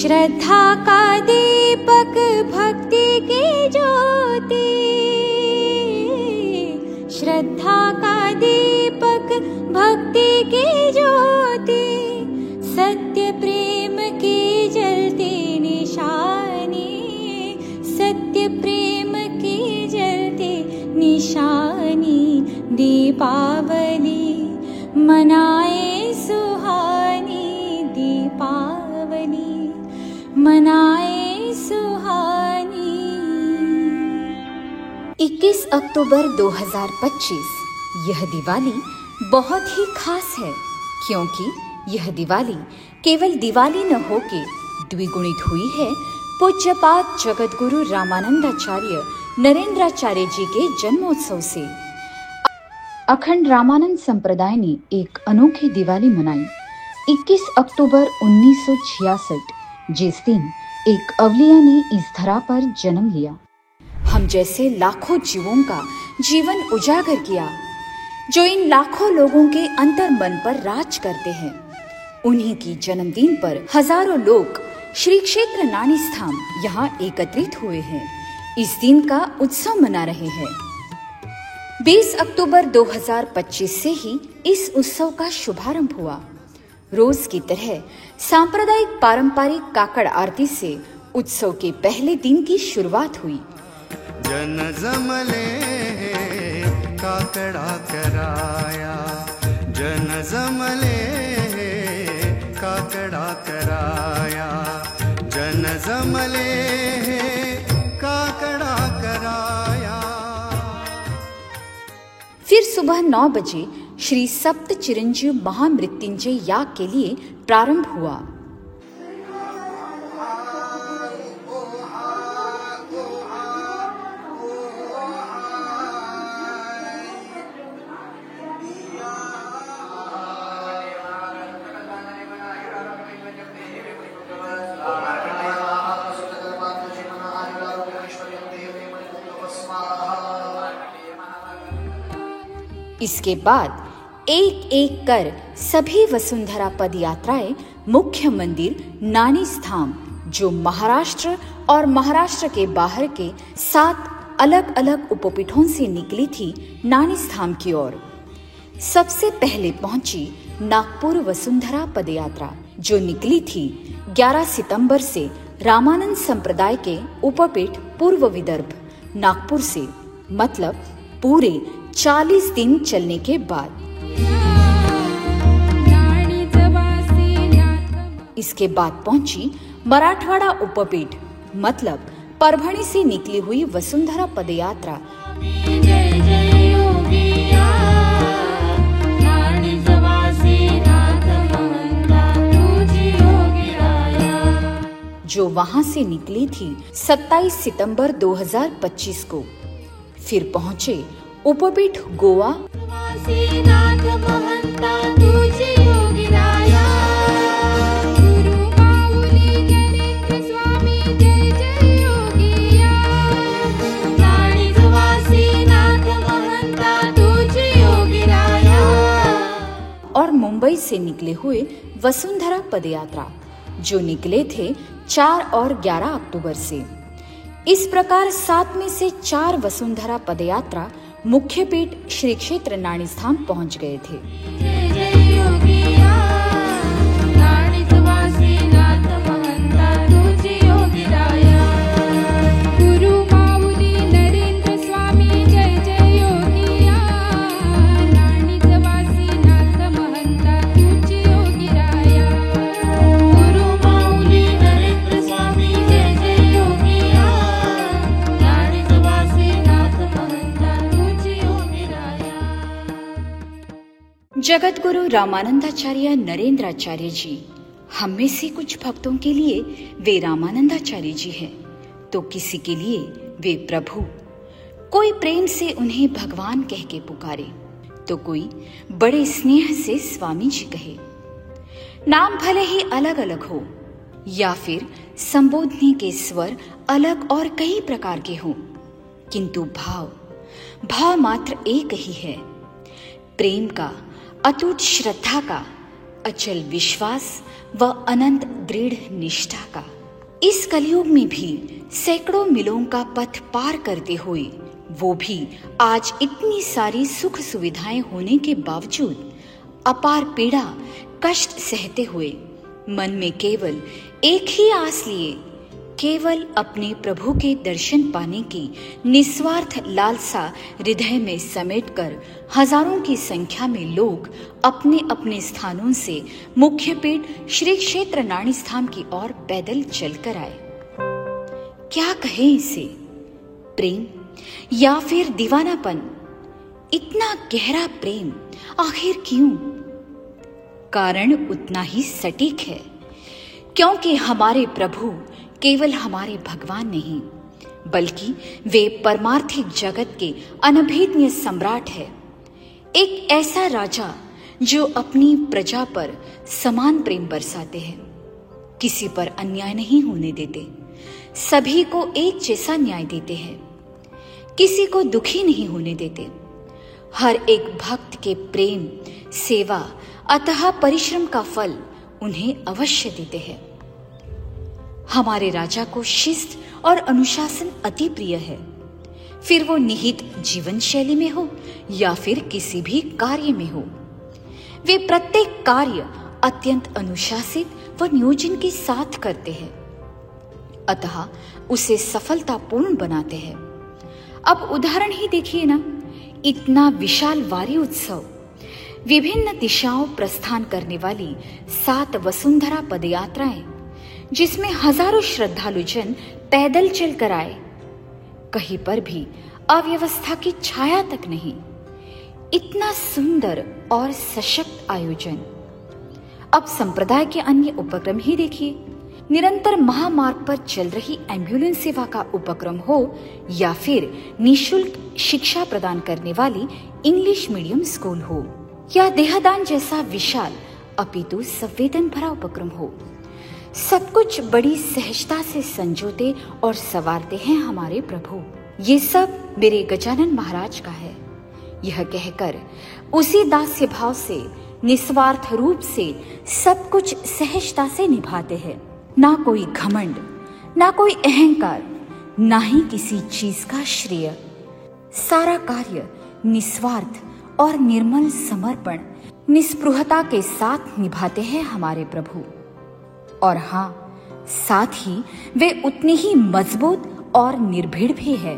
श्रद्धा का दीपक भक्ति की ज्योति, श्रद्धा का दीपक भक्ति की ज्योति, सत्य प्रेम की जलती निशानी, सत्य प्रेम की जलती निशानी। दीपावली मनाए सुहानी, दीपावली मनाए सुहानी। 21 अक्टूबर 2025 यह दिवाली बहुत ही खास है, क्योंकि यह दिवाली केवल दिवाली न होके द्विगुणित हुई है पूज्यपाद जगतगुरु रामानंदाचार्य नरेंद्राचार्य जी के जन्मोत्सव से। अखंड रामानंद संप्रदाय ने एक अनोखी दिवाली मनाई 21 अक्टूबर 1966, जिस दिन एक अवलिया ने इस धरा पर जन्म लिया। हम जैसे लाखों जीवों का जीवन उजागर किया, जो इन लाखों लोगों के अंतर मन पर राज करते हैं। उन्हीं की जन्मदिन पर हजारों लोग श्री क्षेत्र नानीस्थाम यहाँ एकत्रित हुए हैं, इस दिन का उत्सव मना रहे हैं। 20 अक्टूबर 2025 से ही इस उत्सव का शुभारंभ हुआ। रोज की तरह सांप्रदायिक पारंपरिक काकड़ आरती से उत्सव के पहले दिन की शुरुआत हुई। जन जमले काकड़ा कराया, जन जमले काकड़ा कराया, जन जमले काकड़ा कराया। फिर सुबह 9 बजे श्री सप्त चिरंजीव महामृत्युंजय याग के लिए प्रारंभ हुआ। इसके बाद एक एक कर सभी वसुंधरा पद यात्राएं मुख्य मंदिर नानीस्थाम, जो महाराष्ट्र और महाराष्ट्र के बाहर के 7 अलग अलग उपपीठों से निकली थी, नानीस्थाम की ओर। सबसे पहले पहुंची नागपुर वसुंधरा पद यात्रा, जो निकली थी 11 सितंबर से रामानंद संप्रदाय के उपपीठ पूर्व विदर्भ नागपुर से, मतलब पूरे 40 दिन चलने के बाद। इसके बाद पहुंची मराठवाड़ा उपपीठ, मतलब परभणी से निकली हुई वसुंधरा पदयात्रा, जो वहां से निकली थी 27 सितंबर 2025 को। फिर पहुंचे उपपीठ गोवा, और मुंबई से निकले हुए वसुंधरा पदयात्रा, जो निकले थे 4 और 11 अक्टूबर से। इस प्रकार 7 में से 4 वसुंधरा पदयात्रा मुख्य पीठ श्री क्षेत्र नानीस्थाम पहुंच गए थे। जगत गुरु रामानंदाचार्य नरेंद्राचार्य जी, हम में से कुछ भक्तों के लिए वे रामानंदाचार्य जी हैं, तो किसी के लिए वे प्रभु। कोई प्रेम से उन्हें भगवान कह के पुकारे, तो कोई बड़े स्नेह से स्वामी जी कहे। नाम भले ही अलग अलग हो, या फिर संबोधने के स्वर अलग और कई प्रकार के हों, किंतु भाव मात्र एक ही है, प्रेम का, अटूट श्रद्धा का, अचल विश्वास व अनंत दृढ़ निष्ठा का। इस कलयुग में भी सैकड़ों मीलों का पथ पार करते हुए वो भी आज इतनी सारी सुख सुविधाएं होने के बावजूद अपार पीड़ा कष्ट सहते हुए मन में केवल एक ही आस लिए, केवल अपने प्रभु के दर्शन पाने की निस्वार्थ लालसा हृदय में समेटकर हजारों की संख्या में लोग अपने अपने स्थानों से मुख्य पीठ श्री क्षेत्र नाणीस्थान की ओर पैदल चलकर आए। क्या कहें इसे, प्रेम या फिर दीवानापन? इतना गहरा प्रेम आखिर क्यों? कारण उतना ही सटीक है, क्योंकि हमारे प्रभु केवल हमारे भगवान नहीं, बल्कि वे परमार्थिक जगत के अनभेदनीय सम्राट है। एक ऐसा राजा जो अपनी प्रजा पर समान प्रेम बरसाते हैं, किसी पर अन्याय नहीं होने देते, सभी को एक जैसा न्याय देते हैं, किसी को दुखी नहीं होने देते। हर एक भक्त के प्रेम, सेवा, अतः परिश्रम का फल उन्हें अवश्य देते हैं। हमारे राजा को शिस्त और अनुशासन अति प्रिय है, फिर वो निहित जीवन शैली में हो या फिर किसी भी कार्य में हो। वे प्रत्येक कार्य अत्यंत अनुशासित व नियोजन के साथ करते हैं, अतः उसे सफलतापूर्ण बनाते हैं। अब उदाहरण ही देखिए ना, इतना विशाल वारी उत्सव, विभिन्न दिशाओं प्रस्थान करने वाली 7 वसुंधरा पदयात्राएं, जिसमें हजारों श्रद्धालु जन पैदल चलकर आए, कहीं पर भी अव्यवस्था की छाया तक नहीं। इतना सुंदर और सशक्त आयोजन। अब संप्रदाय के अन्य उपक्रम ही देखिए, निरंतर महामार्ग पर चल रही एम्बुलेंस सेवा का उपक्रम हो या फिर निःशुल्क शिक्षा प्रदान करने वाली इंग्लिश मीडियम स्कूल हो, या देहदान जैसा विशाल अपितु संवेदन भरा उपक्रम हो, सब कुछ बड़ी सहजता से संजोते और संवारते हैं हमारे प्रभु। ये सब मेरे गजानन महाराज का है, यह कहकर उसी दास्य भाव से निस्वार्थ रूप से सब कुछ सहजता से निभाते हैं। ना कोई घमंड, ना कोई अहंकार, ना ही किसी चीज का श्रेय। सारा कार्य निस्वार्थ और निर्मल समर्पण, निस्पृहता के साथ निभाते हैं हमारे प्रभु। और हाँ, साथ ही वे उतने ही मजबूत और निर्भीड़ भी है।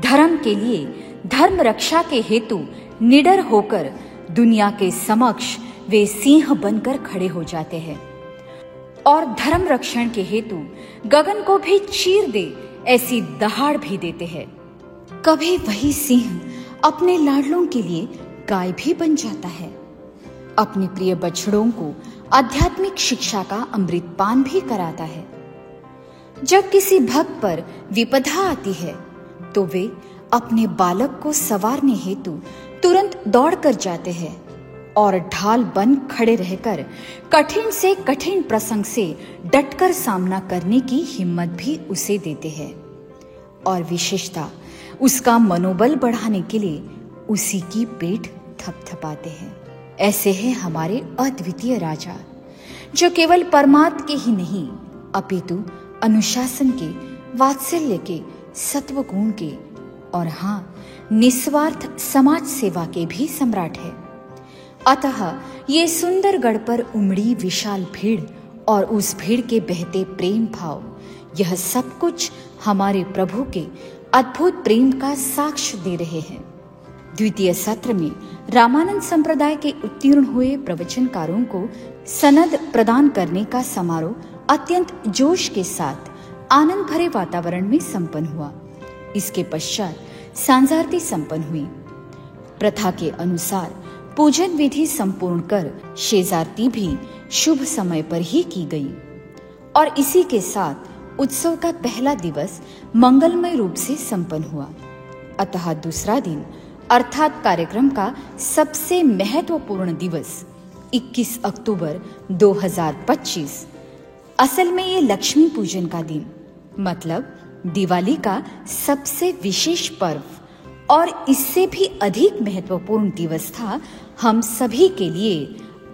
धर्म के लिए, धर्म रक्षा के हेतु निडर होकर दुनिया के समक्ष वे सिंह बनकर खड़े हो जाते हैं, और धर्म रक्षण के हेतु गगन को भी चीर दे ऐसी दहाड़ भी देते हैं। कभी वही सिंह अपने लाडलों के लिए गाय भी बन जाता है, अपने प्रिय बछड़ों को आध्यात्मिक शिक्षा का अमृतपान भी कराता है। जब किसी भक्त पर विपदा आती है तो वे अपने बालक को संवारने हेतु तुरंत दौड़कर जाते हैं और ढाल बन खड़े रहकर कठिन से कठिन प्रसंग से डटकर सामना करने की हिम्मत भी उसे देते हैं, और विशेषता उसका मनोबल बढ़ाने के लिए उसी की पेट थपथपाते हैं। ऐसे हैं हमारे अद्वितीय राजा, जो केवल परमात्म के ही नहीं अपितु अनुशासन के, वात्सल्य के, सत्व गुण के और हाँ, निस्वार्थ समाज सेवा के भी सम्राट है। अतः ये सुंदर गढ़ पर उमड़ी विशाल भीड़ और उस भीड़ के बहते प्रेम भाव, यह सब कुछ हमारे प्रभु के अद्भुत प्रेम का साक्ष्य दे रहे हैं। द्वितीय सत्र में रामानंद संप्रदाय के उत्तीर्ण हुए प्रवचनकारों को सनद प्रदान करने का समारोह अत्यंत जोश के साथ आनंद भरे वातावरण में संपन्न हुआ। इसके पश्चात सांझारती संपन्न हुई। प्रथा के अनुसार पूजन विधि संपूर्ण कर शेजारती भी शुभ समय पर ही की गई, और इसी के साथ उत्सव का पहला दिवस मंगलमय रूप से संपन्न हुआ। अतः दूसरा दिन अर्थात कार्यक्रम का सबसे महत्वपूर्ण दिवस 21 अक्टूबर 2025, असल में ये लक्ष्मी पूजन का दिन, मतलब दिवाली का सबसे विशेष पर्व और इससे भी अधिक महत्वपूर्ण दिवस था हम सभी के लिए,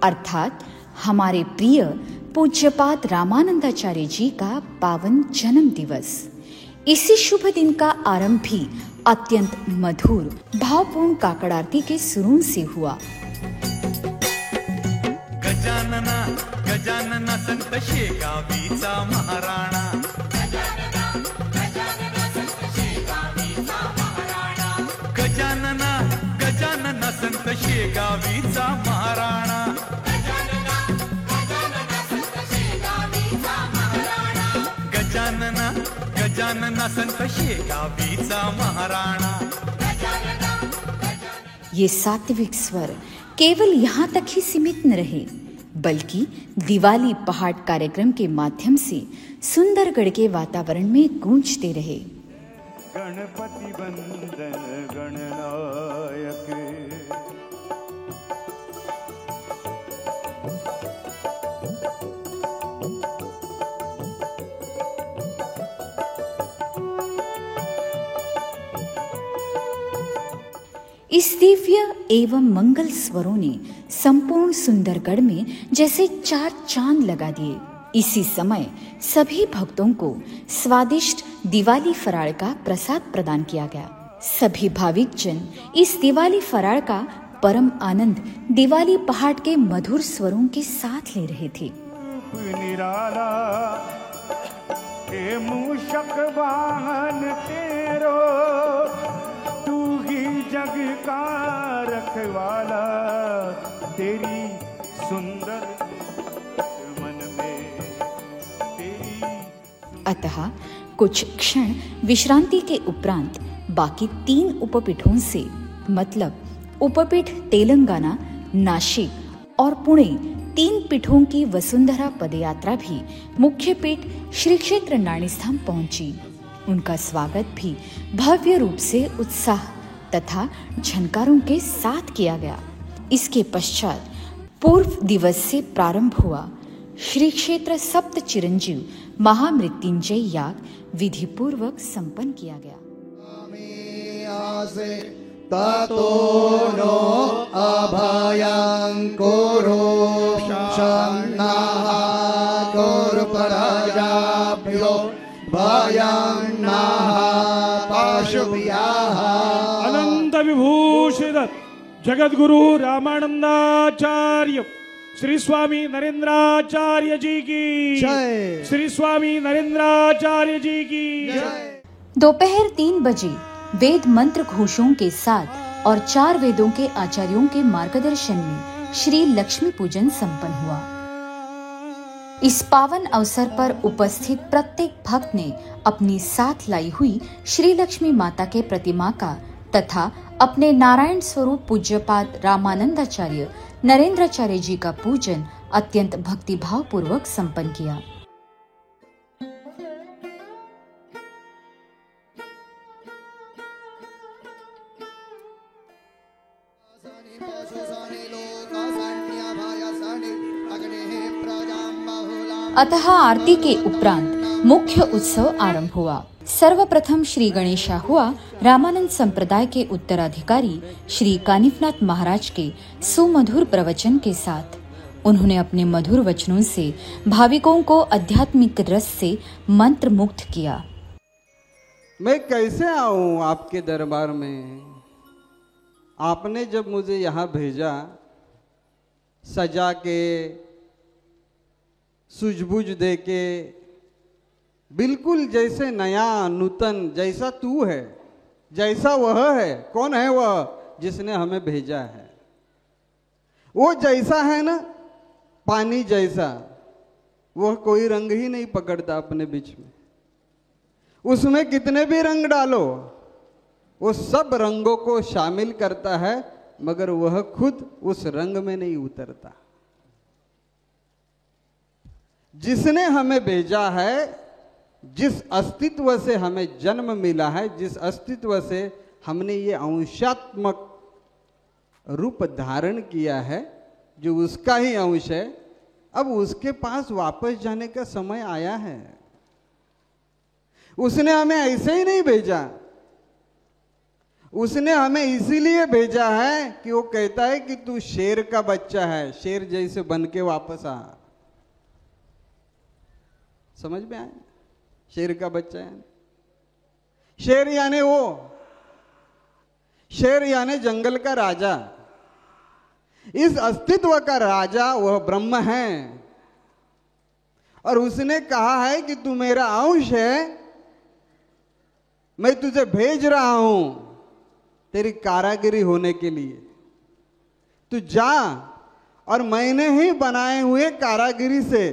अर्थात हमारे प्रिय पूज्यपाद रामानंदाचार्य जी का पावन जन्म दिवस। इसी शुभ दिन का आरंभ भी अत्यंत मधुर भावपूर्ण काकड़ आरती के सुरों से हुआ। गजानना गजानना संत शेगावीचा महाराणा, गजानना गजानना संत शेगावीचा महाराणा, गजानना गजानना संत शेगावीचा महाराणा। ये सात्विक स्वर केवल यहाँ तक ही सीमित न रहे, बल्कि दिवाली पहाड़ कार्यक्रम के माध्यम से सुंदरगढ़ के वातावरण में गूंजते रहे। गणपति वंदन गणनायक, इस दिव्य एवं मंगल स्वरों ने संपूर्ण सुंदरगढ़ में जैसे 4 चांद लगा दिए। इसी समय सभी भक्तों को स्वादिष्ट दिवाली फराळ का प्रसाद प्रदान किया गया। सभी भाविक जन इस दिवाली फराळ का परम आनंद दिवाली पहाड़ के मधुर स्वरों के साथ ले रहे थे। निराला हे मूषक वाहन तेरो, तू ही जग का रखवाला, तेरी सुंदर मन में तेरी। अतः कुछ क्षण विश्रांति के उपरांत बाकी 3 उपपीठों से मतलब उपपीठ तेलंगाना, नासिक और पुणे 3 पीठों की वसुंधरा पदयात्रा भी मुख्य पीठ श्री क्षेत्र नाणीस्थान पहुंची। उनका स्वागत भी भव्य रूप से उत्साह तथा झनकारों के साथ किया गया। इसके पश्चात पूर्व दिवस से प्रारंभ हुआ श्री क्षेत्र सप्त चिरंजीव महामृत्युंजय याग विधि पूर्वक संपन्न किया गया। ततो नो अभयं कुरु शन्नः कुरु पराजाभ्यो भयं नः पाशुभ्यः। अनंत विभूषित जगद्गुरु रामानंदाचार्य श्री स्वामी नरेंद्राचार्य जी की जय, श्री स्वामी नरेंद्राचार्य जी की जय। दोपहर 3 बजे वेद मंत्र घोषों के साथ और 4 वेदों के आचार्यों के मार्गदर्शन में श्री लक्ष्मी पूजन संपन्न हुआ। इस पावन अवसर पर उपस्थित प्रत्येक भक्त ने अपनी साथ लाई हुई श्री लक्ष्मी माता के प्रतिमा का तथा अपने नारायण स्वरूप पूज्यपाद रामानंदाचार्य नरेंद्राचार्य जी का पूजन अत्यंत भक्तिभाव पूर्वक संपन्न किया। अतः आरती के उपरांत मुख्य उत्सव आरंभ हुआ। सर्वप्रथम श्री गणेशा हुआ रामानंद संप्रदाय के उत्तराधिकारी श्री कानिफनाथ महाराज के सुमधुर प्रवचन के साथ। उन्होंने अपने मधुर वचनों से भाविकों को आध्यात्मिक रस से मंत्र मुग्ध किया। मैं कैसे आऊं आपके दरबार में? आपने जब मुझे यहाँ भेजा सजा के सूझबूझ दे के, बिल्कुल जैसे नया नूतन, जैसा तू है जैसा वह है। कौन है वह जिसने हमें भेजा है? वो जैसा है ना, पानी जैसा, वह कोई रंग ही नहीं पकड़ता अपने बीच में। उसमें कितने भी रंग डालो वो सब रंगों को शामिल करता है, मगर वह खुद उस रंग में नहीं उतरता। जिसने हमें भेजा है, जिस अस्तित्व से हमें जन्म मिला है, जिस अस्तित्व से हमने ये अंशात्मक रूप धारण किया है, जो उसका ही अंश है, अब उसके पास वापस जाने का समय आया है। उसने हमें ऐसे ही नहीं भेजा, उसने हमें इसीलिए भेजा है कि वो कहता है कि तू शेर का बच्चा है, शेर जैसे बन के वापस आ। समझ में आया? शेर का बच्चा है। शेर यानी वो, शेर यानी जंगल का राजा। इस अस्तित्व का राजा वह ब्रह्म है और उसने कहा है कि तू मेरा अंश है, मैं तुझे भेज रहा हूं तेरी कारागिरी होने के लिए। तू जा और मैंने ही बनाए हुए कारागिरी से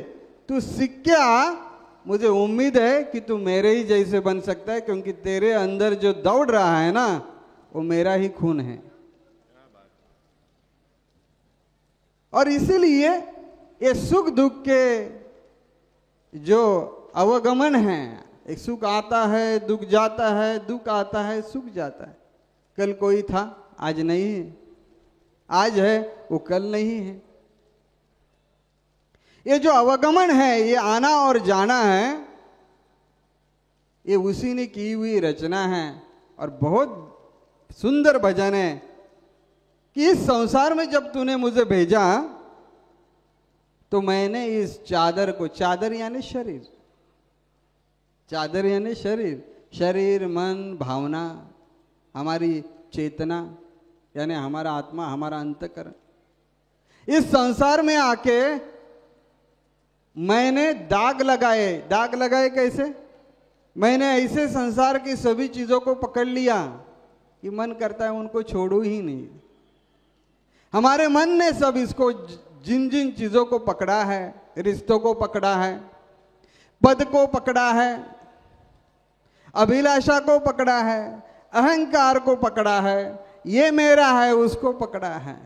तू सीख के आ। मुझे उम्मीद है कि तू मेरे ही जैसे बन सकता है, क्योंकि तेरे अंदर जो दौड़ रहा है ना वो मेरा ही खून है। और इसीलिए ये सुख दुख के जो अवगमन है, एक सुख आता है दुख जाता है, दुख आता है सुख जाता है। कल कोई था आज नहीं है, आज है वो कल नहीं है। ये जो अवगमन है, ये आना और जाना है, ये उसी ने की हुई रचना है। और बहुत सुंदर भजन है कि इस संसार में जब तूने मुझे भेजा तो मैंने इस चादर को, चादर यानी शरीर, चादर यानी शरीर, शरीर मन भावना, हमारी चेतना यानी हमारा आत्मा, हमारा अंतःकरण, इस संसार में आके मैंने दाग लगाए। दाग लगाए कैसे? मैंने ऐसे संसार की सभी चीजों को पकड़ लिया कि मन करता है उनको छोड़ू ही नहीं। हमारे मन ने सब इसको, जिन जिन चीजों को पकड़ा है, रिश्तों को पकड़ा है, पद को पकड़ा है, अभिलाषा को पकड़ा है, अहंकार को पकड़ा है, ये मेरा है उसको पकड़ा है,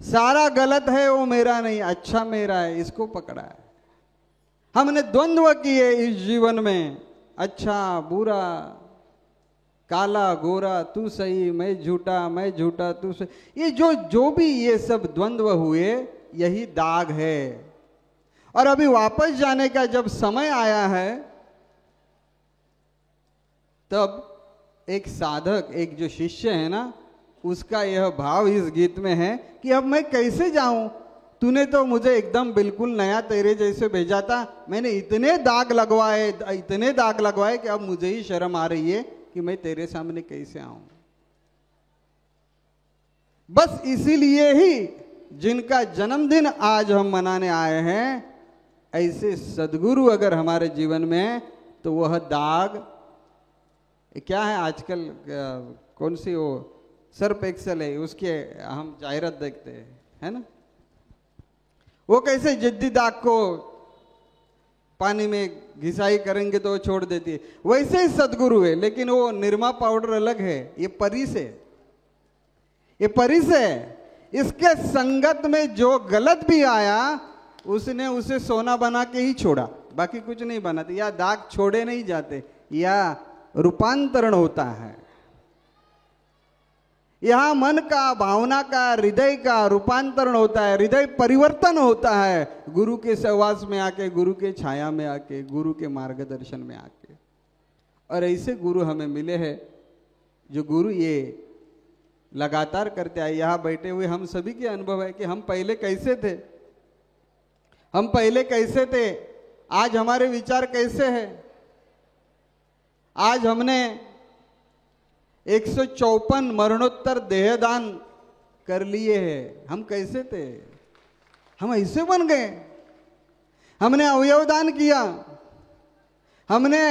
सारा गलत है वो मेरा नहीं अच्छा मेरा है इसको पकड़ा है। हमने द्वंद्व किए इस जीवन में, अच्छा बुरा, काला गोरा, तू सही मैं झूठा, मैं झूठा तू सही। ये जो भी ये सब द्वंद्व हुए यही दाग है। और अभी वापस जाने का जब समय आया है तब एक साधक, एक जो शिष्य है ना, उसका यह भाव इस गीत में है कि अब मैं कैसे जाऊं, तूने तो मुझे एकदम बिल्कुल नया तेरे जैसे भेजा था, मैंने इतने दाग लगवाए कि अब मुझे ही शर्म आ रही है कि मैं तेरे सामने कैसे आऊं। बस इसीलिए ही जिनका जन्मदिन आज हम मनाने आए हैं, ऐसे सद्गुरु अगर हमारे जीवन में है तो वह दाग क्या है, आजकल कौन सी वो सर्फ एक्सेल है, उसके हम जाहिरात देखते हैं, है ना, वो कैसे जद्दी दाग को पानी में घिसाई करेंगे तो वो छोड़ देती है, वैसे ही सद्गुरु है। लेकिन वो निरमा पाउडर अलग है, ये परिस है, ये परिस है। इसके संगत में जो गलत भी आया उसने उसे सोना बना के ही छोड़ा, बाकी कुछ नहीं बनाते। या दाग छोड़े नहीं जाते, या रूपांतरण होता है। यहां मन का, भावना का, हृदय का रूपांतरण होता है, हृदय परिवर्तन होता है गुरु के सहवास में आके, गुरु के छाया में आके, गुरु के मार्गदर्शन में आके। और ऐसे गुरु हमें मिले हैं जो गुरु ये लगातार करते आए। यहां बैठे हुए हम सभी के अनुभव है कि हम पहले कैसे थे, हम पहले कैसे थे, आज हमारे विचार कैसे हैं। आज हमने 154 मरणोत्तर देहदान कर लिए हैं। हम कैसे थे, हम ऐसे बन गए। हमने अवयवदान किया, हमने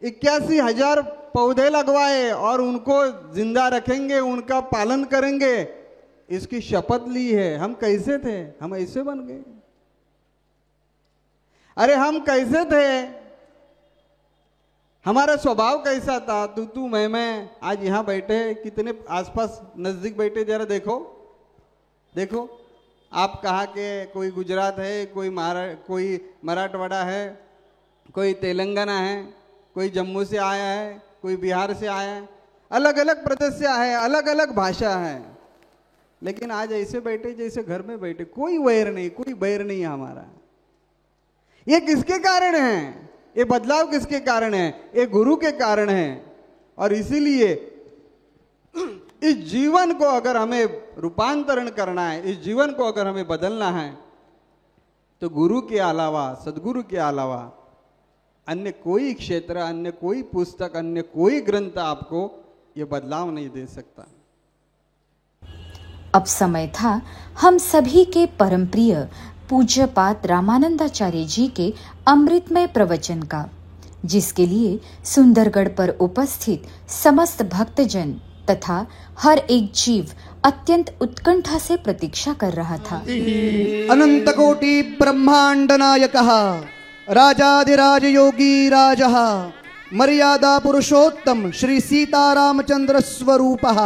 81,000 पौधे लगवाए और उनको जिंदा रखेंगे, उनका पालन करेंगे, इसकी शपथ ली है। हम कैसे थे, हम ऐसे बन गए। अरे हम कैसे थे, हमारा स्वभाव कैसा था, तू मैं। आज यहां बैठे कितने आसपास नजदीक बैठे, जरा देखो देखो आप कहाँ के, कोई गुजरात है, कोई मराठवाड़ा है, कोई तेलंगाना है, कोई जम्मू से आया है, कोई बिहार से आया है, अलग अलग प्रदेश से आया है, अलग अलग भाषा है। लेकिन आज ऐसे बैठे जैसे घर में बैठे, कोई वैर नहीं, कोई बैर नहीं है हमारा। ये किसके कारण है, ये बदलाव किसके कारण है, ये गुरु के कारण है। और इसीलिए इस जीवन को अगर हमें रूपांतरण करना है, इस जीवन को अगर हमें बदलना है, तो गुरु के अलावा, सदगुरु के अलावा अन्य कोई क्षेत्र, अन्य कोई पुस्तक, अन्य कोई ग्रंथ आपको ये बदलाव नहीं दे सकता। अब समय था हम सभी के परम प्रिय पूज्यपाद रामानंदाचार्य जी के अमृतमय प्रवचन का, जिसके लिए सुंदरगढ़ पर उपस्थित समस्त भक्तजन तथा हर एक जीव अत्यंत उत्कंठा से प्रतीक्षा कर रहा था। अनंत कोटि ब्रह्मांड नायकः राजाधिराज योगी राजः मर्यादा पुरुषोत्तम श्री सीतारामचंद्र स्वरूपः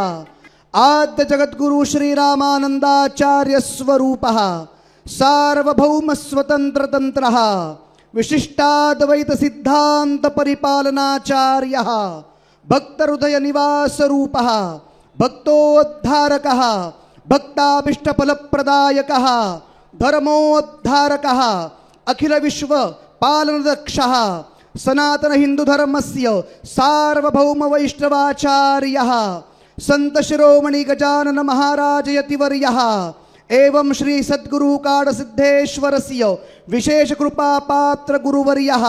आद्य जगद्गुरु श्री रामानंदाचार्य स्वरूपः सार्वभौम स्वतंत्र तंत्रः विशिष्टाद्वैत सिद्धांत परिपालनाचार्यः भक्त हृदय निवास रूपः भक्तोद्धारकः भक्ताभिष्ट फल प्रदायकः धर्मोद्धारकः अखिल विश्व पालनदक्षः सनातन हिंदू धर्मस्य सार्वभौम वैष्णवाचार्यः संत शिरोमणि गजानन महाराज यतिवर्यः एवं श्री सद्गुरु काड सिद्धेश्वरस्य विशेष कृपा पात्र गुरुवर्यः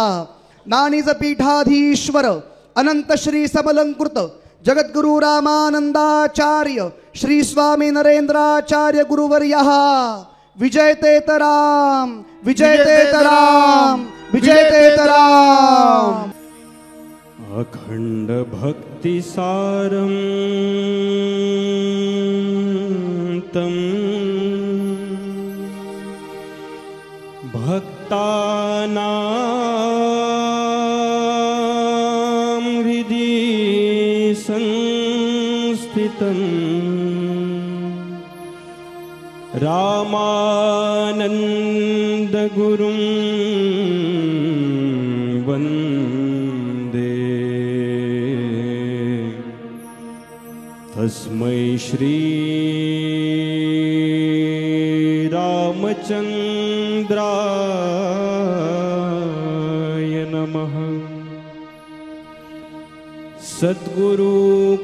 नानीज पीठाधीश्वर अनंत श्री समलंकृत जगद्गुरु रामानंदाचार्य श्री स्वामी नरेंद्राचार्य गुरुवर्यः विजयतेतराम विजयतेतराम विजयतेतराम। अखंड भक्ति सारम तम भक्तानां हृदि संस्थितं रामानंद गुरुं वंदे तस्मै श्री रामचंद्राय नमः। सद्गुरु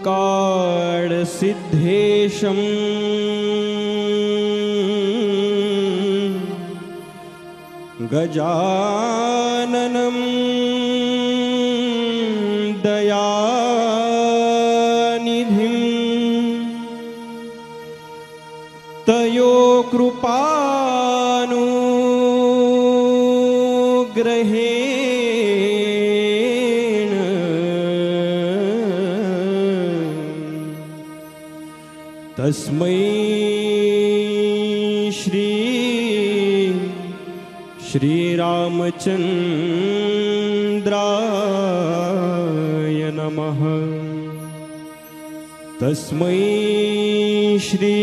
काड सिद्धेशम गजाननं दयानिधिं तयो कृपानुग्रहेण तस्मै श्री रामचंद्राय नमः। तस्मै श्री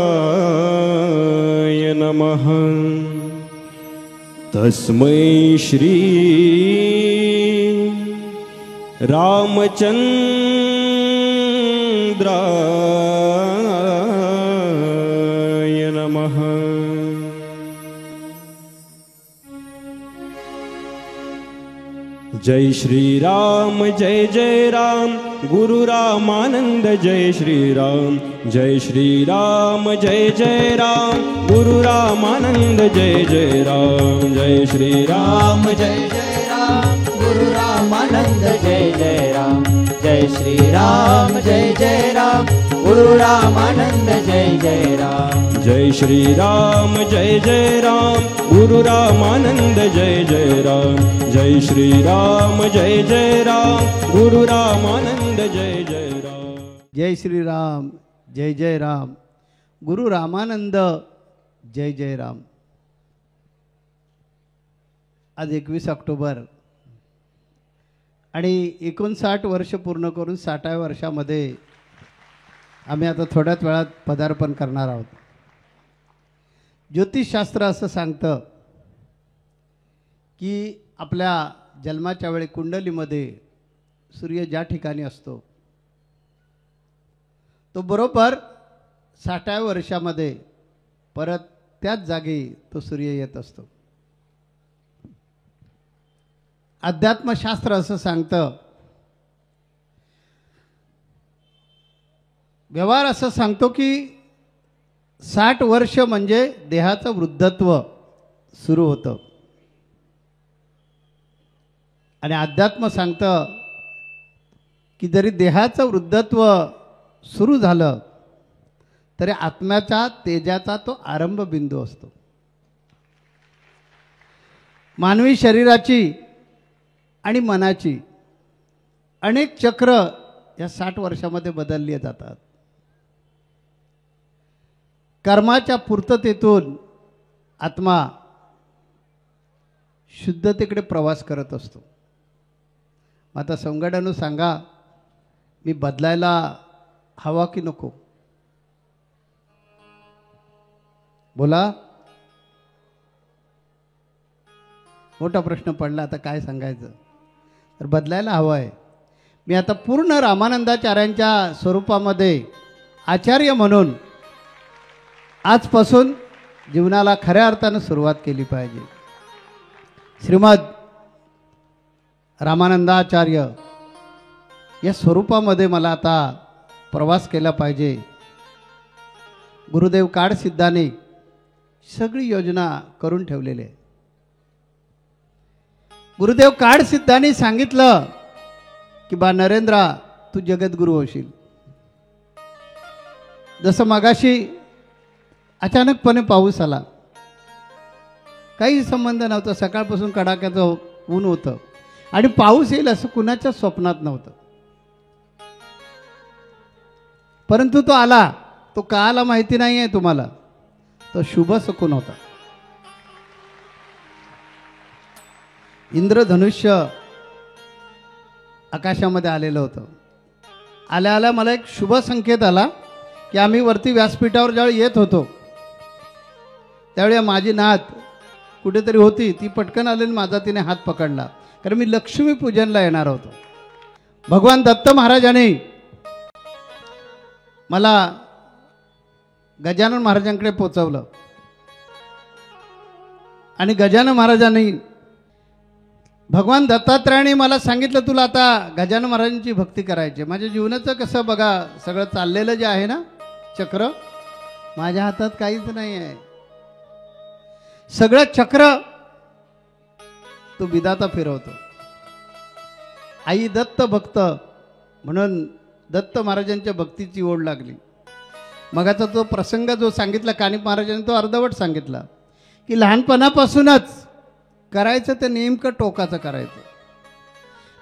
रामचंद्राय नमः। तस्मै श्री रामचंद्राय नमः। जय श्री राम जय जय राम गुरु रामानंद जय श्री राम। जय श्री राम जय जय राम गुरु रामानंद जय जय राम। जय श्री राम जय जय राम गुरु रामानंद जय जय राम। जय श्री राम जय जय राम गुरु रामानंद जय जय राम। जय श्री राम जय जय राम गुरु रामानंद जय जय राम। जय श्री राम जय जय राम गुरु रामानंद जय जय राम। जय श्री राम जय जय राम गुरु रामानंद जय जय राम। आज 21 ऑक्टोबर आणि 59 वर्ष पूर्ण करून 60व्या वर्षामध्ये आम्ही आता थोड्याच वेळात पदार्पण करणार आहोत। ज्योतिषशास्त्र असं सांगतं की आपल्या जन्माच्या वेळी कुंडलीमध्ये सूर्य ज्या ठिकाणी असतो तो बरोबर 60व्या वर्षामध्ये परत त्याच जागी तो सूर्य येत असतो। अध्यात्मशास्त्र असं सांगतं, व्यवहार असं सांगतो की 60 वर्ष म्हणजे देहाचं वृद्धत्व सुरू होतं. आणि अध्यात्म सांगतं की जरी देहाचं वृद्धत्व सुरू झालं तरी आत्म्याच्या तेजाचा तो आरंभ बिंदू असतो. मानवी शरीराची आणि मनाची अनेक चक्र या 60 वर्षामध्ये बदलली जातात. कर्माच्या पूर्ततेतून आत्मा शुद्धतेकडे प्रवास करत असतो. आता संगडानं सांगा, मी बदलायला हवा की नको? बोला. मोठा प्रश्न पडला. आता काय सांगायचं? तर बदलायला हवं आहे. मी आता पूर्ण रामानंदाचार्यांच्या स्वरूपामध्ये आचार्य म्हणून आजपासून जीवनाला खऱ्या अर्थानं सुरुवात केली पाहिजे. श्रीमद रामानंदाचार्य या स्वरूपामध्ये मला आता प्रवास केला पाहिजे. गुरुदेव काळसिद्धांनी सगळी योजना करून ठेवलेली आहे. गुरुदेव काळसिद्धांनी सांगितलं की बा नरेंद्रा, तू जगद्गुरू होशील. जसं मगाशी अचानकपणे पाऊस आला, काही संबंध नव्हता, सकाळपासून कडाक्याचं ऊन होतं आणि पाऊस येईल असं कुणाच्या स्वप्नात नव्हतं. परंतु तो आला. तो का आला माहिती नाही आहे तुम्हाला. तो शुभ शकुन होता. इंद्रधनुष्य आकाशामध्ये आलेलं होतं. आल्या आल्या मला एक शुभ संकेत आला की आम्ही वरती व्यासपीठावर ज्यावेळी येत होतो त्यावेळी माझी नात कुठेतरी होती, ती पटकन आली आणि माझा तिने हात पकडला, कारण मी लक्ष्मी पूजनला येणार होतो. भगवान दत्त महाराजांनी मला गजानन महाराजांकडे पोचवलं आणि गजानन महाराजांनी, भगवान दत्तात्रयाने मला सांगितलं, तुला आता गजानन महाराजांची भक्ती करायची. माझ्या जीवनाचं कसं बघा, सगळं चाललेलं जे आहे ना चक्र, माझ्या हातात काहीच नाही आहे. सगळं चक्र तो विधाता फिरवतो. आई दत्त भक्त म्हणून दत्त महाराजांच्या भक्तीची ओढ लागली. मगाचा तो प्रसंग जो सांगितला कानिप महाराजांनी, तो अर्धवट सांगितला की लहानपणापासूनच करायचं ते नेमकं टोकाचं करायचं.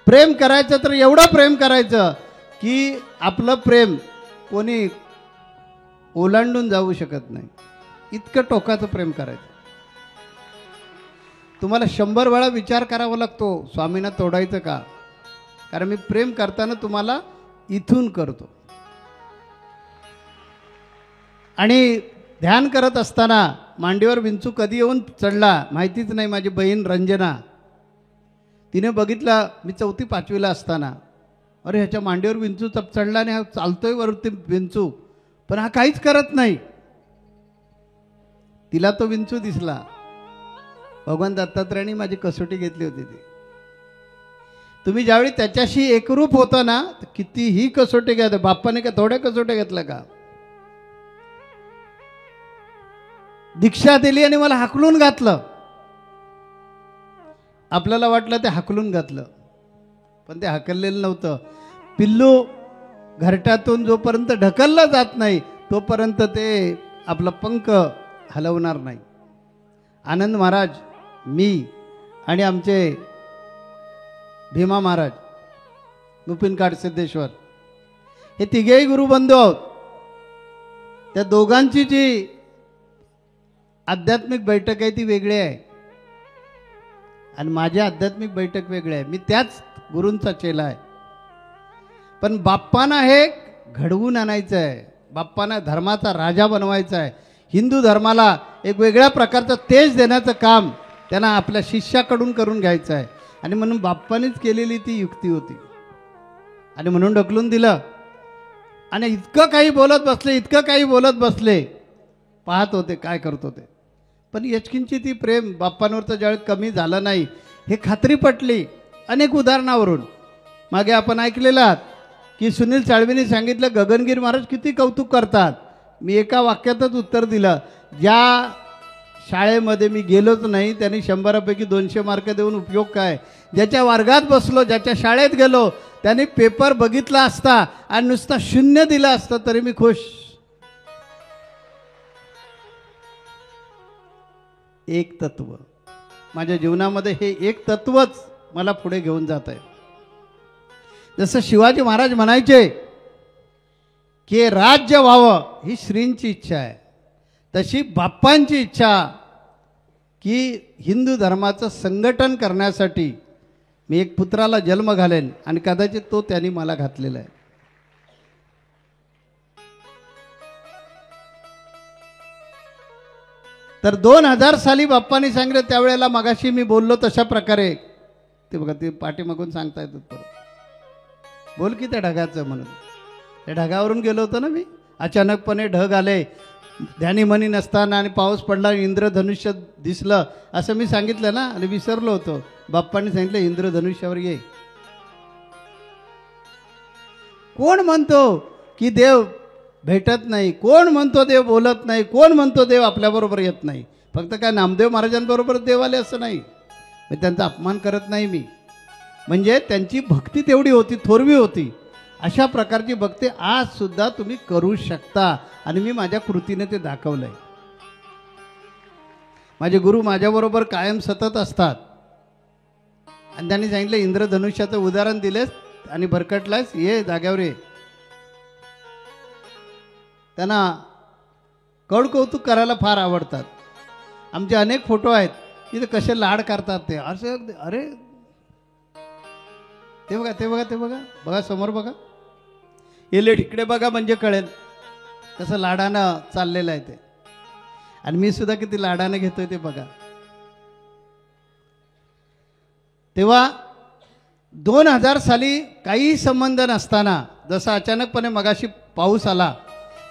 प्रेम करायचं तर एवढं प्रेम करायचं की आपलं प्रेम कोणी ओलांडून जाऊ शकत नाही, इतकं टोकाचं प्रेम करायचं. तुम्हाला 100 वेळा विचार करावा लागतो, स्वामींना तोडायचं का? कारण मी प्रेम करताना तुम्हाला इथून करतो. आणि ध्यान करत असताना मांडीवर विंचू कधी येऊन चढला माहितीच नाही. माझी बहीण रंजना, तिने बघितलं मी 4थी 5वीला असताना, अरे ह्याच्या मांडीवर विंचू चढला आणि हा चालतोय वरती विंचू, पण हा काहीच करत नाही. तिला तो विंचू दिसला. भगवान दत्तात्रयाने माझी कसोटी घेतली होती ती. तुम्ही ज्यावेळी त्याच्याशी एकरूप होता ना, कितीही कसोटी घ्या. बाप्पाने का थोड्या कसोट्या घेतल्या का? दीक्षा दिली आणि मला हाकलून घातलं. आपल्याला वाटलं ते हाकलून घातलं, पण ते हाकललेलं नव्हतं. पिल्लू घरट्यातून जोपर्यंत ढकललं जात नाही तोपर्यंत ते आपला पंख हलवणार नाही. आनंद महाराज, मी आणि आमचे भीमा महाराज, नुपिन काठ सिद्धेश्वर, हे तिघेही गुरुबंधू आहोत. त्या दोघांची जी आध्यात्मिक बैठक आहे ती वेगळी आहे आणि माझी आध्यात्मिक बैठक वेगळी आहे. मी त्याच गुरूंचा चेला आहे. पण बाप्पांना हे घडवून आणायचं आहे. बाप्पांना धर्माचा राजा बनवायचा आहे. हिंदू धर्माला एक वेगळ्या प्रकारचं तेज देण्याचं काम त्यांना आपल्या शिष्याकडून करून घ्यायचं आहे. आणि म्हणून बाप्पानीच केलेली ती युक्ती होती आणि म्हणून ढकलून दिलं. आणि इतकं काही बोलत बसले, इतकं काही बोलत बसले, पाहत होते काय करत होते. पण यचकिंची ती प्रेम बाप्पांवरचं ज्यावेळी कमी झालं नाही हे खात्री पटली अनेक उदाहरणावरून. मागे आपण ऐकलेलं आहात की सुनील साळवींनी सांगितलं गगनगिरी महाराज किती कौतुक करतात मी एका वाक्यातच उत्तर दिलं. ज्या शाळेमध्ये मी गेलोच नाही त्यांनी 100पैकी 200 मार्क देऊन उपयोग काय? ज्याच्या वर्गात बसलो, ज्याच्या शाळेत गेलो, त्यांनी पेपर बघितला असता आणि नुसता 0 दिला असता तरी मी खुश. एक तत्व माझ्या जीवनामध्ये, हे एक तत्वच मला पुढे घेऊन जात आहे. जसं शिवाजी महाराज म्हणायचे की राज्य व्हावं ही श्रींची इच्छा आहे, तशी बाप्पांची इच्छा की हिंदू धर्माचं संघटन करण्यासाठी मी एक पुत्राला जन्म घालेन आणि कदाचित तो त्यांनी मला घातलेला आहे. तर 2000 साली बाप्पांनी सांगितलं, त्यावेळेला मगाशी मी बोललो तशा प्रकारे, ते बघा ते पाठीमागून सांगता येतात परत, बोल की त्या ढगाचं म्हणून. त्या ढगावरून गेलो होतो ना मी. अचानकपणे ढग आले, ध्यानी मनी नसताना, आणि पाऊस पडला, इंद्रधनुष्य दिसलं असं मी सांगितलं ना, आणि विसरलो होतो. बाप्पांनी सांगितलं इंद्रधनुष्यावर ये. कोण म्हणतो की देव भेटत नाही? कोण म्हणतो देव बोलत नाही? कोण म्हणतो देव आपल्याबरोबर येत नाही? फक्त काय नामदेव महाराजांबरोबर देव आले असं नाही. मी त्यांचा अपमान करत नाही मी, म्हणजे त्यांची भक्ती तेवढी होती, थोरवी होती. अशा प्रकारची भक्ती आज सुद्धा तुम्ही करू शकता, आणि मी माझ्या कृतीने ते दाखवलंय. माझे गुरु माझ्याबरोबर कायम सतत असतात, आणि त्यांनी सांगितलं इंद्रधनुष्याचं उदाहरण दिलेस आणि भरकटलास, ये जाग्यावर ये. त्यांना कौतुक करायला फार आवडतात. आमचे अनेक फोटो आहेत, तिथे कसे लाड करतात ते असं. अरे ते बघा, ते बघा, ते बघा, बघा समोर बघा, एलेट इकडे बघा म्हणजे कळेल कसं लाडानं चाललेलं आहे ते. आणि मी सुद्धा किती लाडानं घेतोय ते बघा. तेव्हा 2000 साली काही संबंध नसताना, जसं अचानकपणे मगाशी पाऊस आला,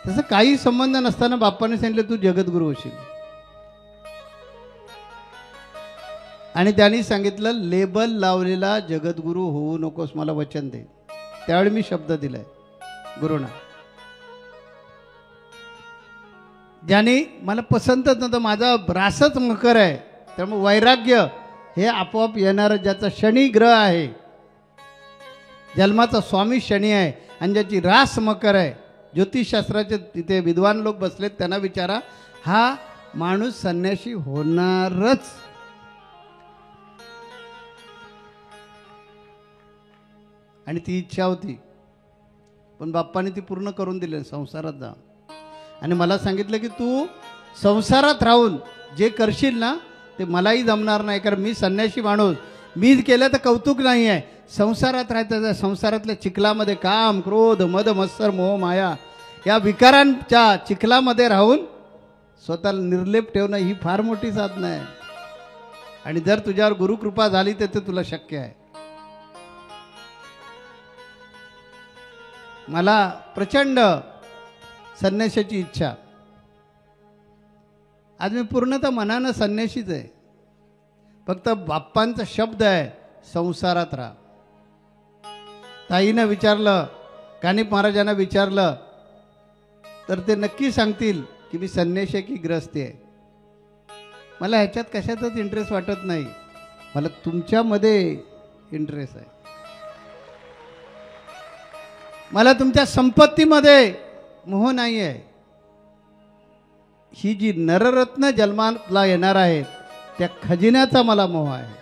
तसं काही संबंध नसताना बाप्पाने सांगितलं तू जगद्गुरू होशील. आणि त्यांनी सांगितलं लेबल लावलेला जगद्गुरू होऊ नकोस, मला वचन दे. त्यावेळी मी शब्द दिलाय गुरुना. ज्यांनी मला पसंतच नव्हतं, माझा रासच मकर आहे, त्यामुळे वैराग्य हे आपोआप येणारं, ज्याचा शनी ग्रह आहे, जन्माचा स्वामी शनी आहे, आणि ज्याची रास मकर आहे. ज्योतिषशास्त्राचे तिथे विद्वान लोक बसलेत, त्यांना विचारा, हा माणूस संन्यासी होणारच. आणि ती इच्छा होती, पण बाप्पाने ती पूर्ण करून दिली. संसारात जा, आणि मला सांगितलं की तू संसारात राहून जे करशील ना ते मलाही जमणार नाही, कारण मी संन्यासी माणूस, मी केलं तर कौतुक नाही आहे. संसारात राहायचं, संसारातल्या चिखलामध्ये काम, क्रोध, मद, मत्सर, मोह, माया या विकारांच्या चिखलामध्ये राहून स्वतःला निर्लेप ठेवणं ही फार मोठी साधना आहे. आणि जर तुझ्यावर गुरुकृपा झाली तर ते तुला शक्य आहे. मला प्रचंड संन्यासाची इच्छा. आज मी पूर्णतः मनानं संन्यासीच आहे. फक्त बाप्पांचा शब्द आहे संसारात राहा. ताईनं विचारलं, कानिप महाराजांना विचारलं तर ते नक्की सांगतील की मी संन्यासी की ग्रस्ती आहे. मला ह्याच्यात कशातच इंटरेस्ट वाटत नाही, मला तुमच्यामध्ये इंटरेस्ट आहे. मला तुमच्या संपत्तीमध्ये मोह नाही आहे. ही जी नररत्न जन्माला येणार आहेत त्या खजिन्याचा मला मोह आहे.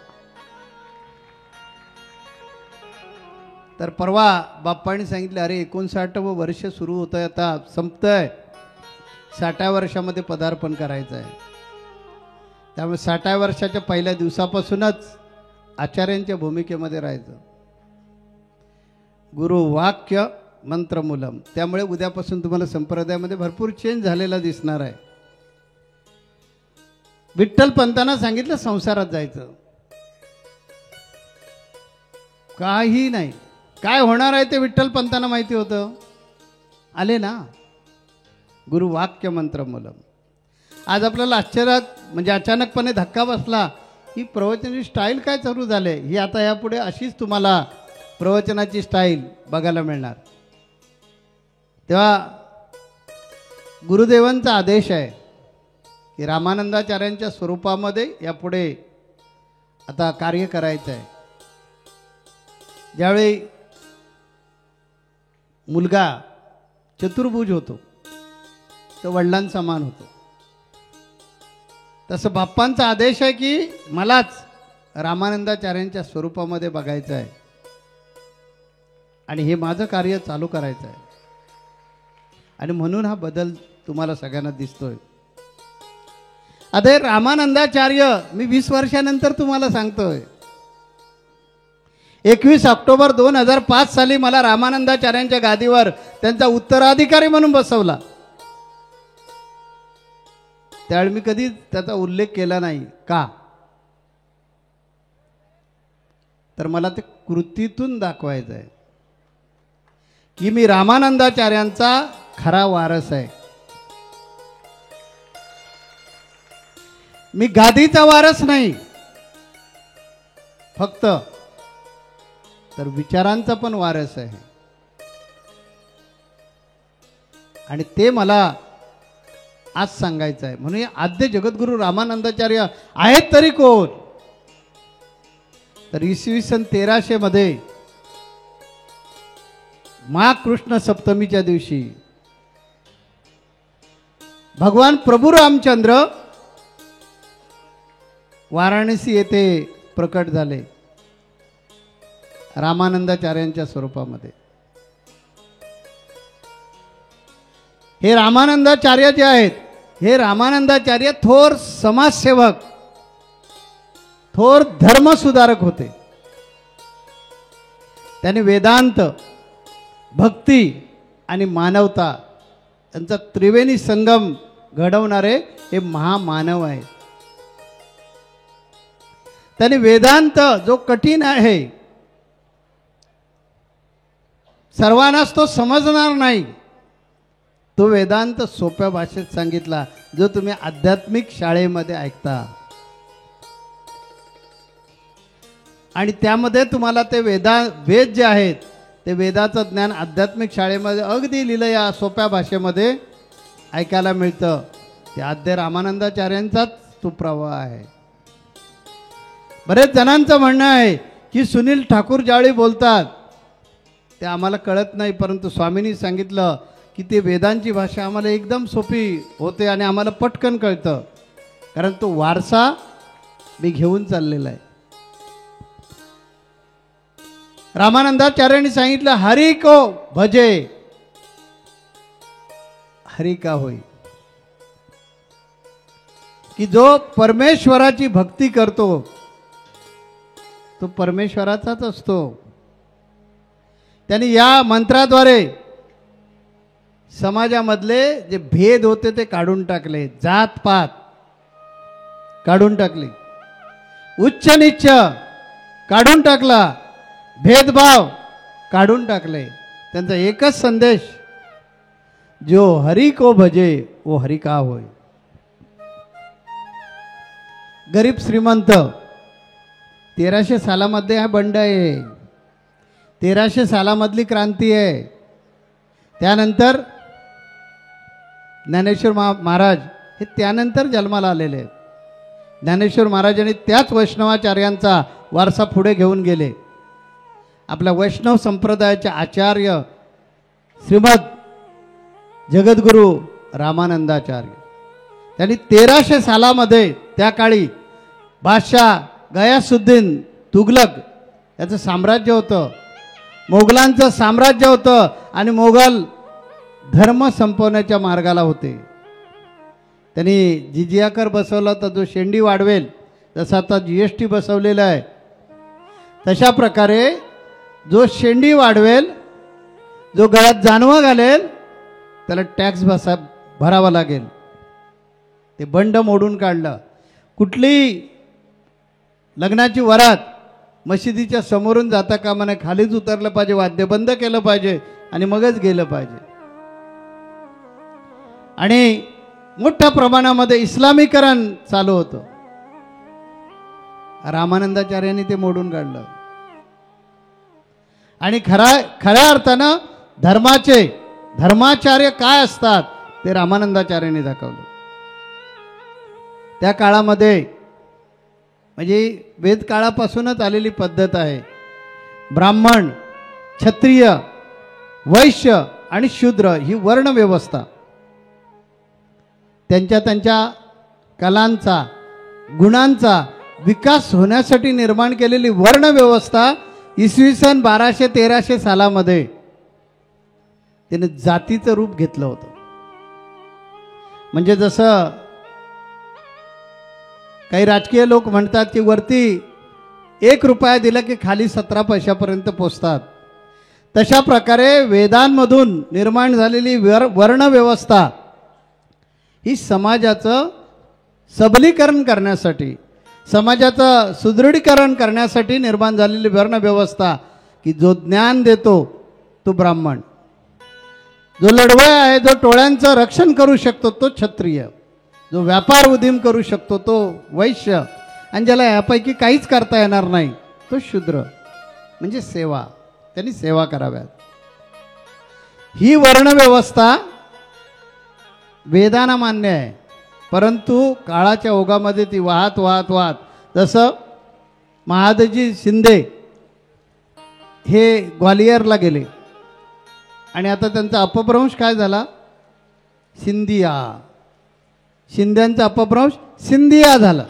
तर परवा बाप्पांनी सांगितलं, अरे 59वं वर्ष सुरू होतं आहे, आता संपतंय, 60व्या वर्षामध्ये पदार्पण करायचं आहे. त्यामुळे 60व्या वर्षाच्या पहिल्या दिवसापासूनच आचार्यांच्या भूमिकेमध्ये राहायचं. गुरु वाक्य मंत्रमूलम. त्यामुळे उद्यापासून तुम्हाला संप्रदायामध्ये भरपूर चेंज झालेला दिसणार आहे. विठ्ठल पंतांना सांगितलं संसारात जायचं, काही नाही, काय होणार आहे ते विठ्ठल पंतांना माहिती होतं. आले ना गुरु वाक्य मंत्रमूलम. आज आपल्याला आश्चर्यात म्हणजे अचानकपणे धक्का बसला, ही प्रवचनाची स्टाईल काय चालू झाले. ही आता यापुढे अशीच तुम्हाला प्रवचनाची स्टाईल बघायला मिळणार. तेव्हा गुरुदेवांचा आदेश आहे की रामानंदाचार्यांच्या स्वरूपामध्ये यापुढे आता कार्य करायचं आहे. ज्यावेळी मुलगा चतुर्भुज होतो तो वडिलांसमान होतो, तसं बाप्पांचा आदेश आहे की मलाच रामानंदाचार्यांच्या स्वरूपामध्ये बघायचं आहे आणि हे माझं कार्य चालू करायचं आहे. आणि म्हणून हा बदल तुम्हाला सगळ्यांना दिसतोय. आता रामानंदाचार्य मी 20 वर्षानंतर तुम्हाला सांगतोय. 21 ऑक्टोबर 2005 साली मला रामानंदाचार्यांच्या गादीवर त्यांचा उत्तराधिकारी म्हणून बसवला. त्यावेळी मी कधी त्याचा उल्लेख केला नाही. का? तर मला ते कृतीतून दाखवायचं आहे की मी रामानंदाचार्यांचा खरा वारस आहे. मी गादीचा वारस नाही फक्त, तर विचारांचा पण वारस आहे. आणि ते मला आज सांगायचं आहे. म्हणून आद्य जगद्गुरू रामानंदाचार्य आहेत तरी कोण? तर इसवी सन 1300 मध्ये माघ कृष्ण सप्तमीच्या दिवशी भगवान प्रभू रामचंद्र वाराणसी येथे प्रकट झाले रामानंदाचार्यांच्या स्वरूपामध्ये. हे रामानंदाचार्य जे आहेत, हे रामानंदाचार्य थोर समाजसेवक, थोर धर्मसुधारक होते. त्यांनी वेदांत, भक्ती आणि मानवता यांचा त्रिवेणी संगम घडवणारे हे महामानव आहेत. त्यांनी वेदांत जो कठीण आहे, सर्वांनाच तो समजणार नाही, तो वेदांत सोप्या भाषेत सांगितला, जो तुम्ही आध्यात्मिक शाळेमध्ये ऐकता. आणि त्यामध्ये तुम्हाला ते वेद जे आहेत ते वेदाचं ज्ञान आध्यात्मिक शाळेमध्ये अगदी लिहिलं या सोप्या भाषेमध्ये ऐकायला मिळतं. ते आद्य रामानंदाचार्यांचाच तो प्रवाह आहे. बरेच जणांचं म्हणणं आहे की सुनील ठाकूर ज्यावेळी बोलतात ते आम्हाला कळत नाही, परंतु स्वामींनी सांगितलं की ते वेदांची भाषा आम्हाला एकदम सोपी होते आणि आम्हाला पटकन कळतं, कारण तो वारसा मी घेऊन चाललेला आहे. रामानंदाचार्यांनी सांगितलं, हरी को भजे हरी का होई, की जो परमेश्वराची भक्ती करतो तो परमेश्वराचाच असतो. त्यांनी या मंत्राद्वारे समाजामधले जे भेद होते ते काढून टाकले, जातपात काढून टाकली, उच्च नीच काढून टाकला, भेदभाव काढून टाकले. त्यांचा एकच संदेश, जो हरी को भजे वो हरी का होय. गरीब श्रीमंत 1300 सालामध्ये हा बंड आहे. 1300 सालामधली क्रांती आहे. त्यानंतर ज्ञानेश्वर महाराज हे त्यानंतर जन्माला आलेले आहेत. ज्ञानेश्वर महाराजांनी त्याच वैष्णवाचार्यांचा वारसा पुढे घेऊन गेले. आपल्या वैष्णव संप्रदायाचे आचार्य श्रीमद जगद्गुरू रामानंदाचार्य, त्यांनी 1300 सालामध्ये त्या काळी बादशाह गयासुद्दीन तुघलक याचं साम्राज्य होतं, मोगलांचं साम्राज्य होतं आणि मोगल धर्म संपवण्याच्या मार्गाला होते. त्यांनी जिजिया कर बसवला होता, जो शेंडी वाढवेल, जसं आता GST बसवलेला आहे तशा प्रकारे जो शेंडी वाढवेल, जो गळ्यात जानवं घालेल त्याला टॅक्स भरावा लागेल. ते बंड मोडून काढलं. कुठली लग्नाची वरात मशिदीच्या समोरून जाता कामा नये, खालीच उतरलं पाहिजे, वाद्य बंद केलं पाहिजे आणि मगच गेलं पाहिजे. आणि मोठ्या प्रमाणामध्ये इस्लामीकरण चालू होतं. रामानंदाचार्यांनी ते मोडून काढलं. आणि खऱ्या अर्थानं धर्माचार्य काय असतात, ते रामानंदाचार्यांनी दाखवलं. त्या काळामध्ये म्हणजे वेद काळापासूनच आलेली पद्धत आहे. ब्राह्मण, क्षत्रिय, वैश्य आणि शूद्र ही वर्ण व्यवस्था त्यांच्या त्यांच्या कलांचा, गुणांचा विकास होण्यासाठी निर्माण केलेली वर्ण व्यवस्था इसवी सन 1200-1300 सालामध्ये त्याने जातीचं रूप घेतलं होतं. म्हणजे जसं काही राजकीय लोक म्हणतात की वरती 1 रुपया दिला की खाली 17 पैशापर्यंत पोचतात, तशा प्रकारे वेदांमधून निर्माण झालेली वर्ण व्यवस्था ही समाजाचं सबलीकरण करण्यासाठी, समाजाचं सुदृढीकरण करण्यासाठी निर्माण झालेली वर्ण व्यवस्था की जो ज्ञान देतो तो ब्राह्मण, जो लढवय आहे, जो टोळ्यांचं रक्षण करू शकतो तो क्षत्रिय, जो व्यापार उदीम करू शकतो तो वैश्य, आणि ज्याला यापैकी काहीच करता येणार नाही तो शूद्र. म्हणजे सेवा, त्यांनी सेवा कराव्यात. ही वर्णव्यवस्था वेदांना मान्य आहे, परंतु काळाच्या ओघामध्ये ती वाहत वाहत वाहत, जसं महादजी शिंदे हे ग्वालियरला गेले आणि आता त्यांचा अपभ्रंश काय झाला, सिंधिया, शिंद्यांचा अपभ्रंश सिंधिया झाला.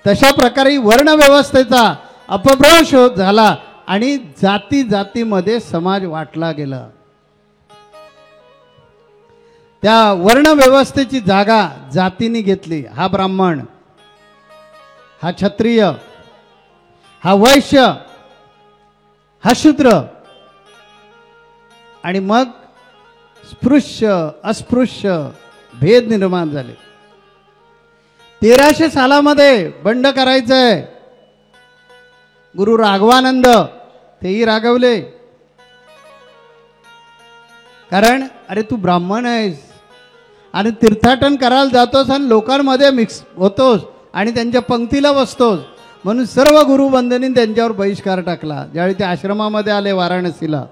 तशा प्रकारे वर्णव्यवस्थेचा अपभ्रंश झाला आणि जाती जातीमध्ये समाज वाटला गेला. त्या वर्णव्यवस्थेची जागा जातीने घेतली. हा ब्राह्मण, हा क्षत्रिय, हा वैश्य, हा शूद्र, आणि मग स्पृश्य अस्पृश्य भेद निर्माण झाले. 1300 सालामध्ये बंड करायचंय. गुरु राघवानंद तेही रागवले, कारण अरे तू ब्राह्मण आहेस आणि तीर्थाटन करायला जातोस आणि लोकांमध्ये मिक्स होतोस आणि त्यांच्या पंक्तीला बसतोस, म्हणून सर्व गुरुबंधनींनी त्यांच्यावर बहिष्कार टाकला. ज्यावेळी ते आश्रमामध्ये आले वाराणसीला,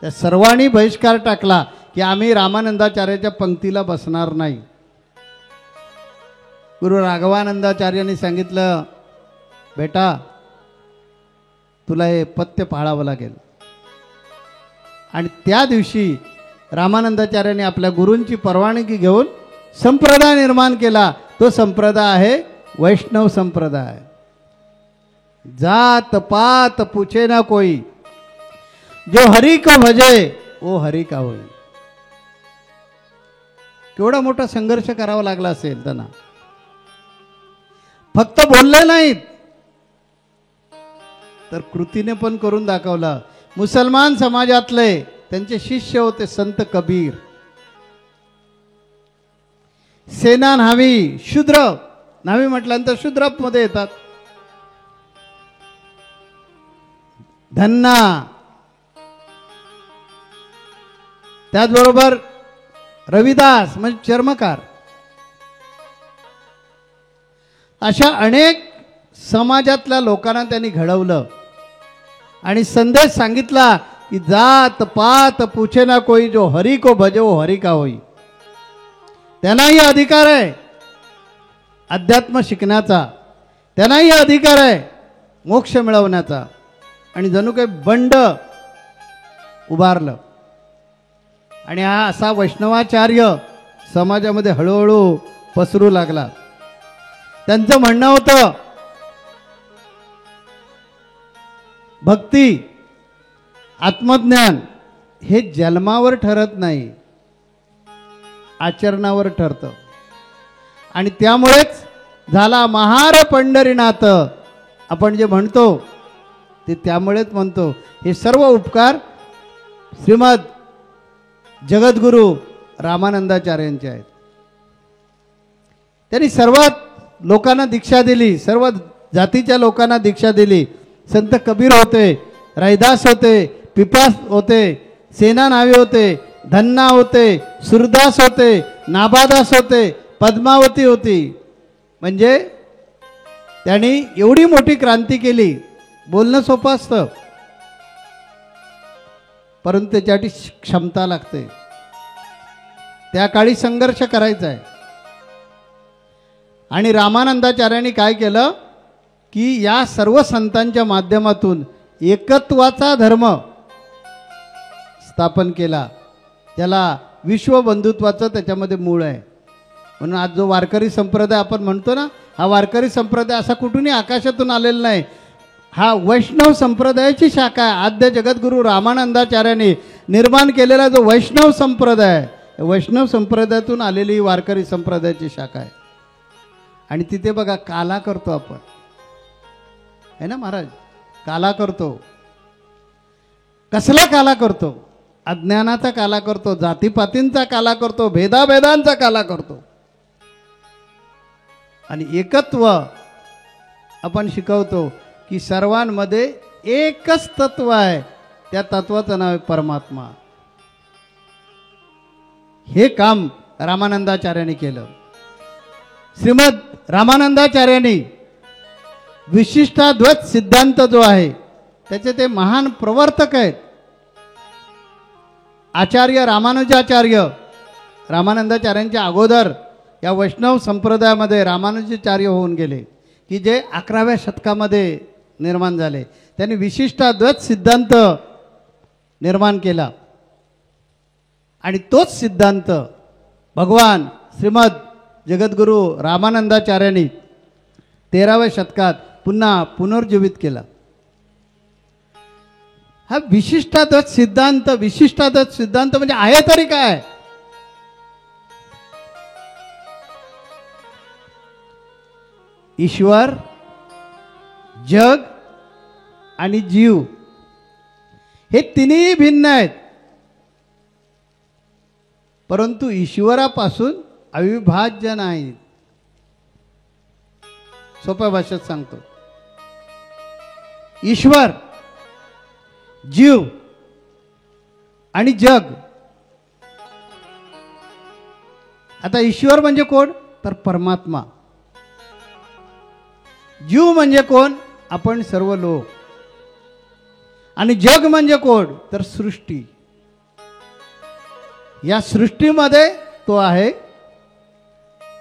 त्या सर्वांनी बहिष्कार टाकला की आम्ही रामानंदाचार्याच्या पंक्तीला बसणार नाही. गुरु राघवानंदाचार्यांनी सांगितलं, बेटा तुला हे पथ्य पाळावं लागेल. आणि त्या दिवशी रामानंदाचार्यांनी आपल्या गुरूंची परवानगी घेऊन संप्रदाय निर्माण केला. तो संप्रदाय आहे वैष्णव संप्रदाय. जात पात पूछे ना कोई, जो हरि को भजे वो हरि का होई. केवढा मोठा संघर्ष करावा लागला असेल त्यांना. फक्त बोलले नाहीत तर कृतीने पण करून दाखवलं. मुसलमान समाजातले त्यांचे शिष्य होते संत कबीर. सेना न्हावी, शूद्र न्हावी म्हटल्यानंतर शूद्र मध्ये येतात. धन्ना, त्याचबरोबर रविदास म्हणजे चर्मकार, अशा अनेक समाजातल्या लोकांना त्यांनी घडवलं आणि संदेश सांगितला की जात पात पूछे ना कोई, जो हरि को भजे वो हरि का होई. त्यांनाही अधिकार आहे अध्यात्म शिकण्याचा, त्यांनाही अधिकार आहे मोक्ष मिळवण्याचा. आणि जणू काही बंड उभारलं. आणि हा असा वैष्णवाचार्य समाजामध्ये हळूहळू पसरू लागला. त्यांचं म्हणणं होतं भक्ती, आत्मज्ञान हे जन्मावर ठरत नाही, आचरणावर ठरतं. आणि त्यामुळेच झाला महार पंढरीनाथ आपण जे म्हणतो ते त्यामुळेच म्हणतो. हे सर्व उपकार श्रीमद जगद्गुरु रामानंदाचार्यांचे आहेत. त्यांनी सर्वात लोकांना दीक्षा दिली, सर्व जातीच्या लोकांना दीक्षा दिली. संत कबीर होते, रैदास होते, पिपास होते, सेना न्हावी होते, धन्ना होते, सुरदास होते, नाबादास होते, पद्मावती होती. म्हणजे त्यांनी एवढी मोठी क्रांती केली. बोलणं सोपं असतं, परंतु त्याच्यासाठी क्षमता लागते. त्या काळी संघर्ष करायचा आहे. आणि रामानंदाचार्यांनी काय केलं की या सर्व संतांच्या माध्यमातून एकत्वाचा धर्म स्थापन केला. त्याला विश्वबंधुत्वाचं त्याच्यामध्ये मूळ आहे. म्हणून आज जो वारकरी संप्रदाय आपण म्हणतो ना, हा वारकरी संप्रदाय असा कुठूनही आकाशातून आलेला नाही. हा वैष्णव संप्रदायाची शाखा आहे. आद्य जगद्गुरू रामानंदाचार्यांनी निर्माण केलेला जो वैष्णव संप्रदाय, वैष्णव संप्रदायातून आलेली वारकरी संप्रदायाची शाखा आहे. आणि तिथे बघा काला करतो आपण, है ना महाराज, काला करतो. कसला काला करतो? अज्ञानाचा काला करतो, जातीपातींचा काला करतो, भेदाभेदांचा काला करतो. आणि एकत्व आपण शिकवतो की सर्वांमध्ये एकच तत्व आहे, त्या तत्वाचं नाव आहे परमात्मा. हे काम रामानंदाचार्यांनी केलं. श्रीमद रामानंदाचार्यांनी विशिष्टाद्वैत सिद्धांत जो आहे त्याचे ते महान प्रवर्तक आहेत. आचार्य रामानुजाचार्य, रामानंदाचार्यांच्या अगोदर या वैष्णव संप्रदायामध्ये रामानुजाचार्य होऊन गेले की जे 11व्या शतकामध्ये निर्माण झाले. त्यांनी विशिष्टाद्वैत सिद्धांत निर्माण केला. आणि तोच सिद्धांत भगवान श्रीमद जगद्गुरू रामानंदाचार्यांनी 13व्या शतकात पुन्हा पुनर्जीवित केला. हा विशिष्टाद्वैत सिद्धांत, विशिष्टाद्वैत सिद्धांत म्हणजे आहे तरी काय? ईश्वर, जग आणि जीव हे तिन्ही भिन्न आहेत, परंतु ईश्वरापासून अविभाज्य नाहीत. सोप्या भाषेत सांगतो, ईश्वर, जीव आणि जग. आता ईश्वर म्हणजे कोण? तर परमात्मा. जीव म्हणजे कोण? आपण सर्व लोक. आणि जग म्हणजे कोण? तर सृष्टी. या सृष्टीमध्ये तो आहे,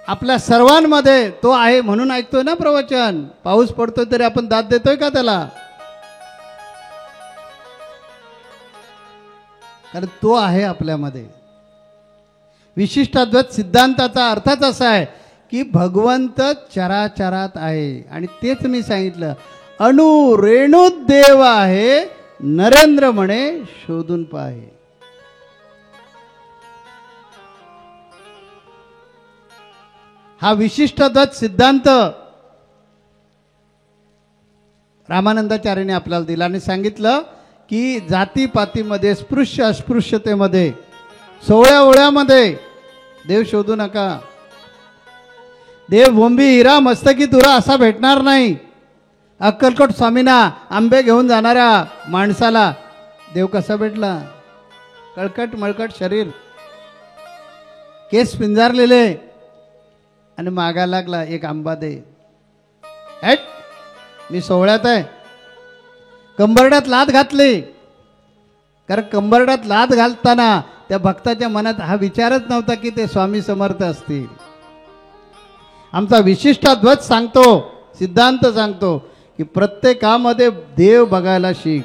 आपल्या सर्वांमध्ये तो आहे. म्हणून ऐकतोय ना प्रवचन, पाऊस पडतोय तरी आपण दाद देतोय का त्याला? कारण तो आहे आपल्यामध्ये. विशिष्टाद्वैत सिद्धांताचा अर्थच असा आहे की भगवंत चराचरात आहे. आणि तेच मी सांगितलं, अणु रेणूत देव आहे, नरेंद्र म्हणे शोधून पाहे. हा विशिष्टाद्वैत सिद्धांत रामानंदाचार्यांनी आपल्याला दिला आणि सांगितलं की जातीपातीमध्ये, स्पृश्य अस्पृश्यतेमध्ये, सोहळ्या ओळ्यामध्ये देव शोधू नका. देव बोंबी हिरा मस्तकी तुरा असा भेटणार नाही. अक्कलकोट स्वामींना आंबे घेऊन जाणाऱ्या माणसाला देव कसा भेटला? कळकट मळकट शरीर, केस पिंजारलेले, आणि मागा लागला एक आंबा दे. हट, मी सोहळ्यात आहे. कंबरड्यात लाथ घातली, कारण कंबरड्यात लाथ घालताना त्या भक्ताच्या मनात हा विचारच नव्हता की ते स्वामी समर्थ असतील. आमचा विशिष्टाद्वैत सांगतो, सिद्धांत सांगतो की प्रत्येकामध्ये देव बघायला शिक.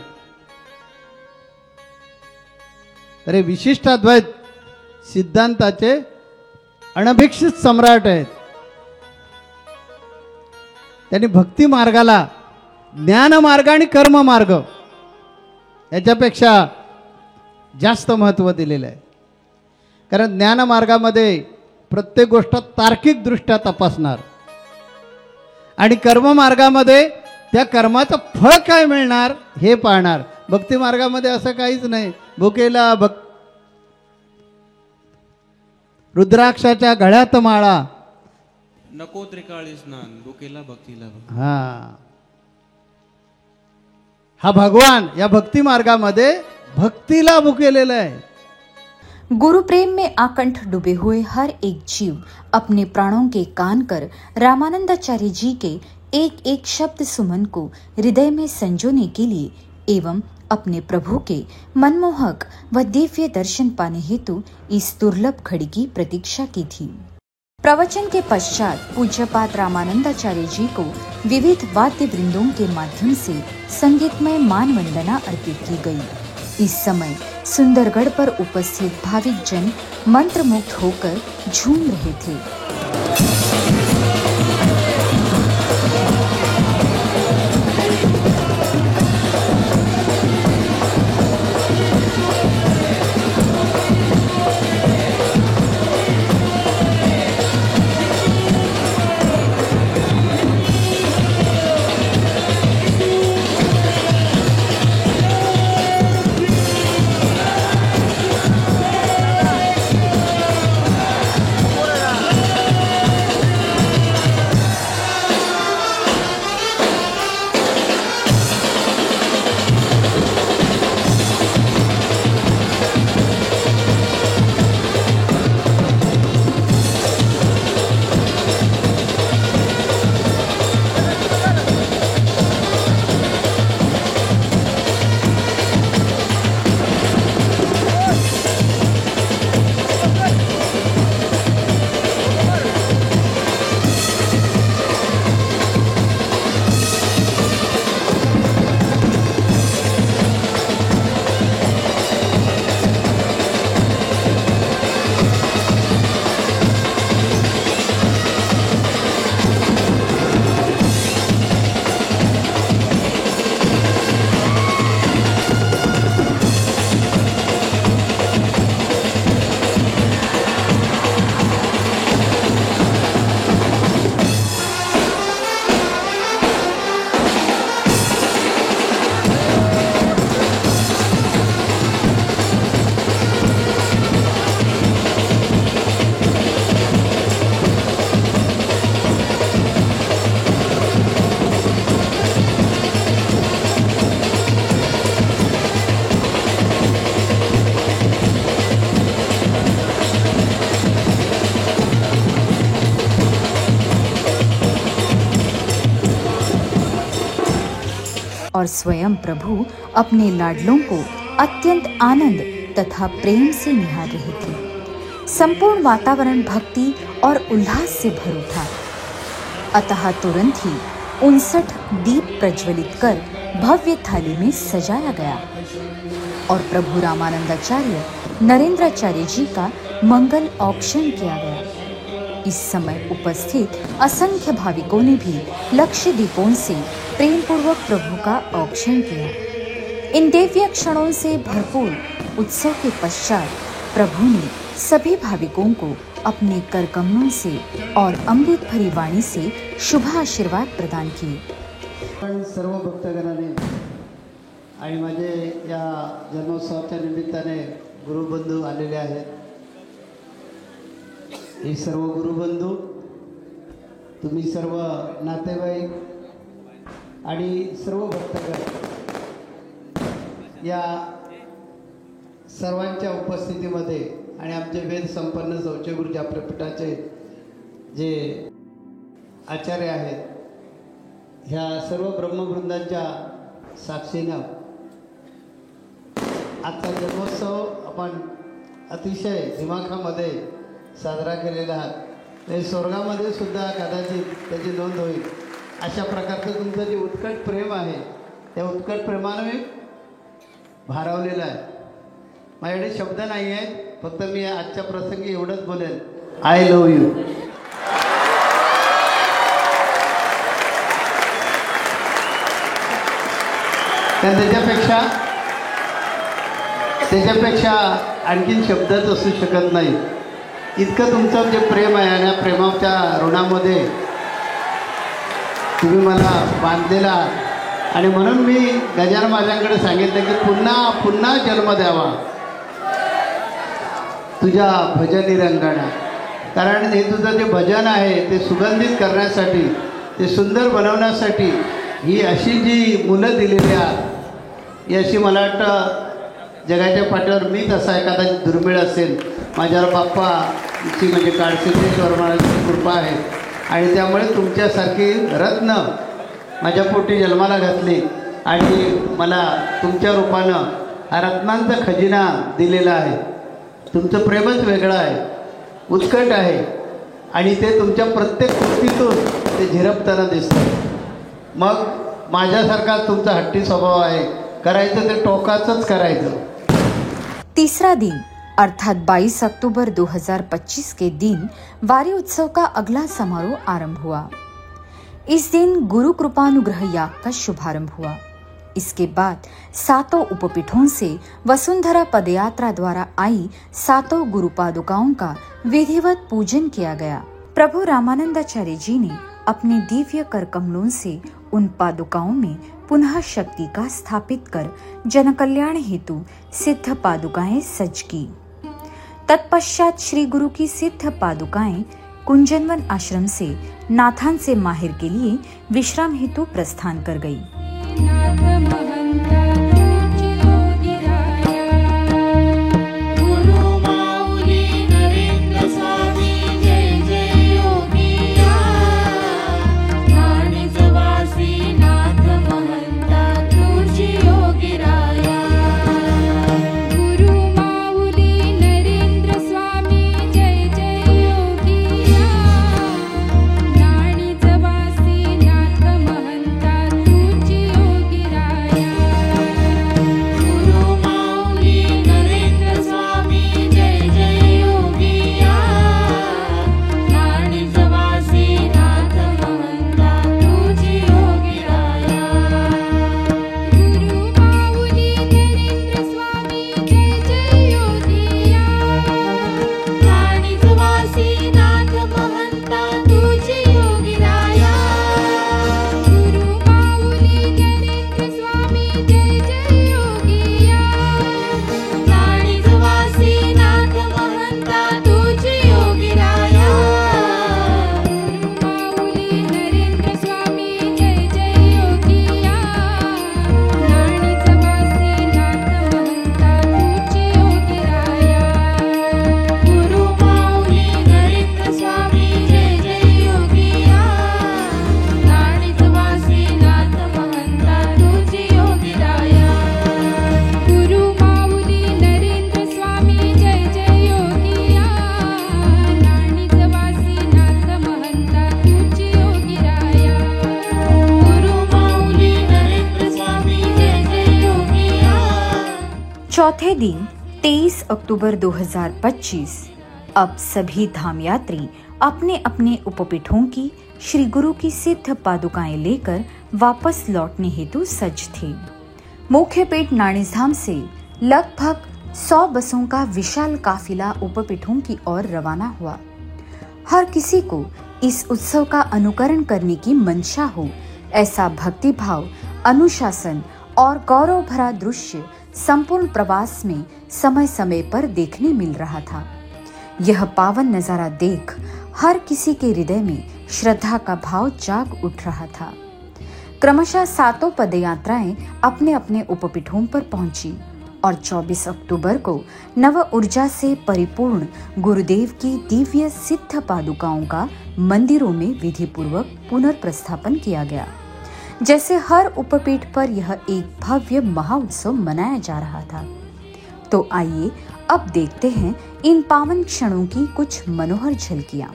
तर हे विशिष्टाद्वैत सिद्धांताचे अनभिक्षित सम्राट आहेत. त्यांनी भक्ती मार्गाला ज्ञान मार्ग आणि कर्म मार्ग याच्यापेक्षा जास्त महत्त्व दिलेलं आहे. कारण ज्ञान मार्गामध्ये प्रत्येक गोष्ट तार्किक दृष्ट्या तपासणार, आणि कर्म मार्गामध्ये त्या कर्माचं फळ काय मिळणार हे पाहणार. भक्ती मार्गामध्ये असं काहीच नाही. भुकेला रुद्राक्षाच्या गळ्यात माळा, नको त्रिकाळी स्नान, भुकेला भक्तीला. हा भगवान या भक्ति मार्गामध्ये भक्तीला भुकेलेला है. गुरु प्रेम में आकंठ डूबे हुए हर एक जीव अपने प्राणों के कान कर रामानंदाचार्य जी के एक एक शब्द सुमन को हृदय में संजोने के लिए एवं अपने प्रभु के मनमोहक व दिव्य दर्शन पाने हेतु इस दुर्लभ घड़ी की प्रतीक्षा की थी। प्रवचन के पश्चात पूज्यपाद रामानंदाचार्य जी को विविध वाद्य वृंदों के माध्यम से संगीतमय मान वंदना अर्पित की गई। इस समय सुंदरगढ़ पर उपस्थित भाविक जन मंत्रमुग्ध होकर झूम रहे थे। और स्वयं प्रभु अपने लाडलों को अत्यंत आनंद तथा प्रेम से निहार रहे थे। संपूर्ण वातावरण भक्ति और उल्लास से भर उठा। अतः तुरंत ही 59 दीप प्रज्वलित कर भव्य थाली में सजाया गया और प्रभु रामानंदाचार्य नरेंद्राचार्य जी का मंगल औक्षण किया गया। इस समय उपस्थित असंख्य भाविकों ने भी लक्ष्य दीपों से प्रेम पूर्वक प्रभु का औक्षण किया। इन दिव्य क्षणों से भरपूर उत्सव के पश्चात प्रभु ने सभी भाविकों को अपने कर कमलों से और अमृत भरी वाणी से शुभ आशीर्वाद प्रदान किए। सर्व भक्तगणाने आणि माझे या जन्मोत्सवाच्या निमित्ताने गुरुबंधू आलेले आहेत। हे सर्व गुरुबंधू, तुम्ही सर्व नातेवाईक आणि सर्व भक्तगण या सर्वांच्या उपस्थितीमध्ये आणि आमचे वेद संपन्न चौचे गुरु व्यासपीठाचे जे आचार्य आहेत, ह्या सर्व ब्रह्मवृंदांच्या साक्षीनं आजचा जन्मोत्सव आपण अतिशय दिमाखामध्ये साजरा केलेला आहे। स्वर्गामध्ये सुद्धा कदाचित त्याची नोंद होईल अशा प्रकारचं तुमचं जे उत्कट प्रेम आहे, त्या उत्कट प्रेमानं मी भारावलेलं आहे। माझ्याकडे शब्द नाही आहेत, फक्त मी आजच्या प्रसंगी एवढंच बोलेन, आय लव्ह यू। त्याच्यापेक्षा आणखीन शब्दच असू शकत नाही। इतकं तुमचं जे प्रेम आहे आणि या प्रेमाच्या ऋणामध्ये तुम्ही मला बांधलेला आणि म्हणून मी गजानन महाराजांकडे सांगितलं की पुन्हा पुन्हा जन्म द्यावा तुझ्या भजनी रंगाना। कारण हे तुझं जे भजन आहे ते सुगंधित करण्यासाठी, ते सुंदर बनवण्यासाठी ही अशी जी मुलं दिलेली आहेत, ही अशी मला वाटतं जगाच्या पाठीवर मीच असा एखादा दुर्मिळ असेल। माझ्यावर बाप्पाची म्हणजे काळसिद्धेश्वर महाराजांची कृपा आहे आणि त्यामुळे तुमच्यासारखी रत्न माझ्या पोटी जन्माला घातली आणि मला तुमच्या रूपानं हा रत्नांचा खजिना दिलेला आहे. तुमचं प्रेमच वेगळं आहे, उत्कट आहे आणि ते तुमच्या प्रत्येक कृतीतून ते झिरपताना दिसतं. मग माझ्यासारखा तुमचा हट्टी स्वभाव आहे, करायचं ते टोकाचंच करायचं. तीसरा दिन अर्थात 22 अक्टूबर 2025 के दिन वारी उत्सव का अगला समारोह आरंभ हुआ. इस दिन गुरु कृपानुग्रह याग का शुभारंभ हुआ. इसके बाद 7 उपपीठों से वसुंधरा पदयात्रा द्वारा आई 7 गुरु पादुकाओं का विधिवत पूजन किया गया. प्रभु रामानंदाचार्य जी ने अपने दिव्य कर कमलों से उन पादुकाओं में पुनः शक्ति का स्थापित कर जनकल्याण हेतु सिद्ध पादुकाएं सज की. तत्पश्चात श्री गुरु की सिद्ध पादुकाएं कुंजनवन आश्रम से नाथान से माहिर के लिए विश्राम हेतु प्रस्थान कर गई. चौथे दिन 23 अक्टूबर 2025 अब सभी धाम यात्री अपने अपने उपपीठों की श्री गुरु की सिद्ध पादुकाएं लेकर वापस लौटने हेतु सज्ज थे. मुख्य पीठ नाणीधाम से लगभग 100 बसों का विशाल काफिला उपपीठों की ओर रवाना हुआ. हर किसी को इस उत्सव का अनुकरण करने की मंशा हो, ऐसा भक्तिभाव, अनुशासन और गौरव भरा दृश्य संपूर्ण प्रवास में समय समय पर देखने मिल रहा था. यह पावन नजारा देख हर किसी के हृदय में श्रद्धा का भाव जाग उठ रहा था. क्रमशः 7 पदयात्राएं अपने अपने उपपीठों पर पहुंची और 24 अक्टूबर को नव ऊर्जा से परिपूर्ण गुरुदेव की दिव्य सिद्ध पादुकाओं का मंदिरों में विधि पूर्वक पुनर्प्रस्थापन किया गया. जैसे हर उपपीठ पर यह एक भव्य महाउत्सव मनाया जा रहा था. तो आइए अब देखते हैं इन पावन क्षणों की कुछ मनोहर झलकियां.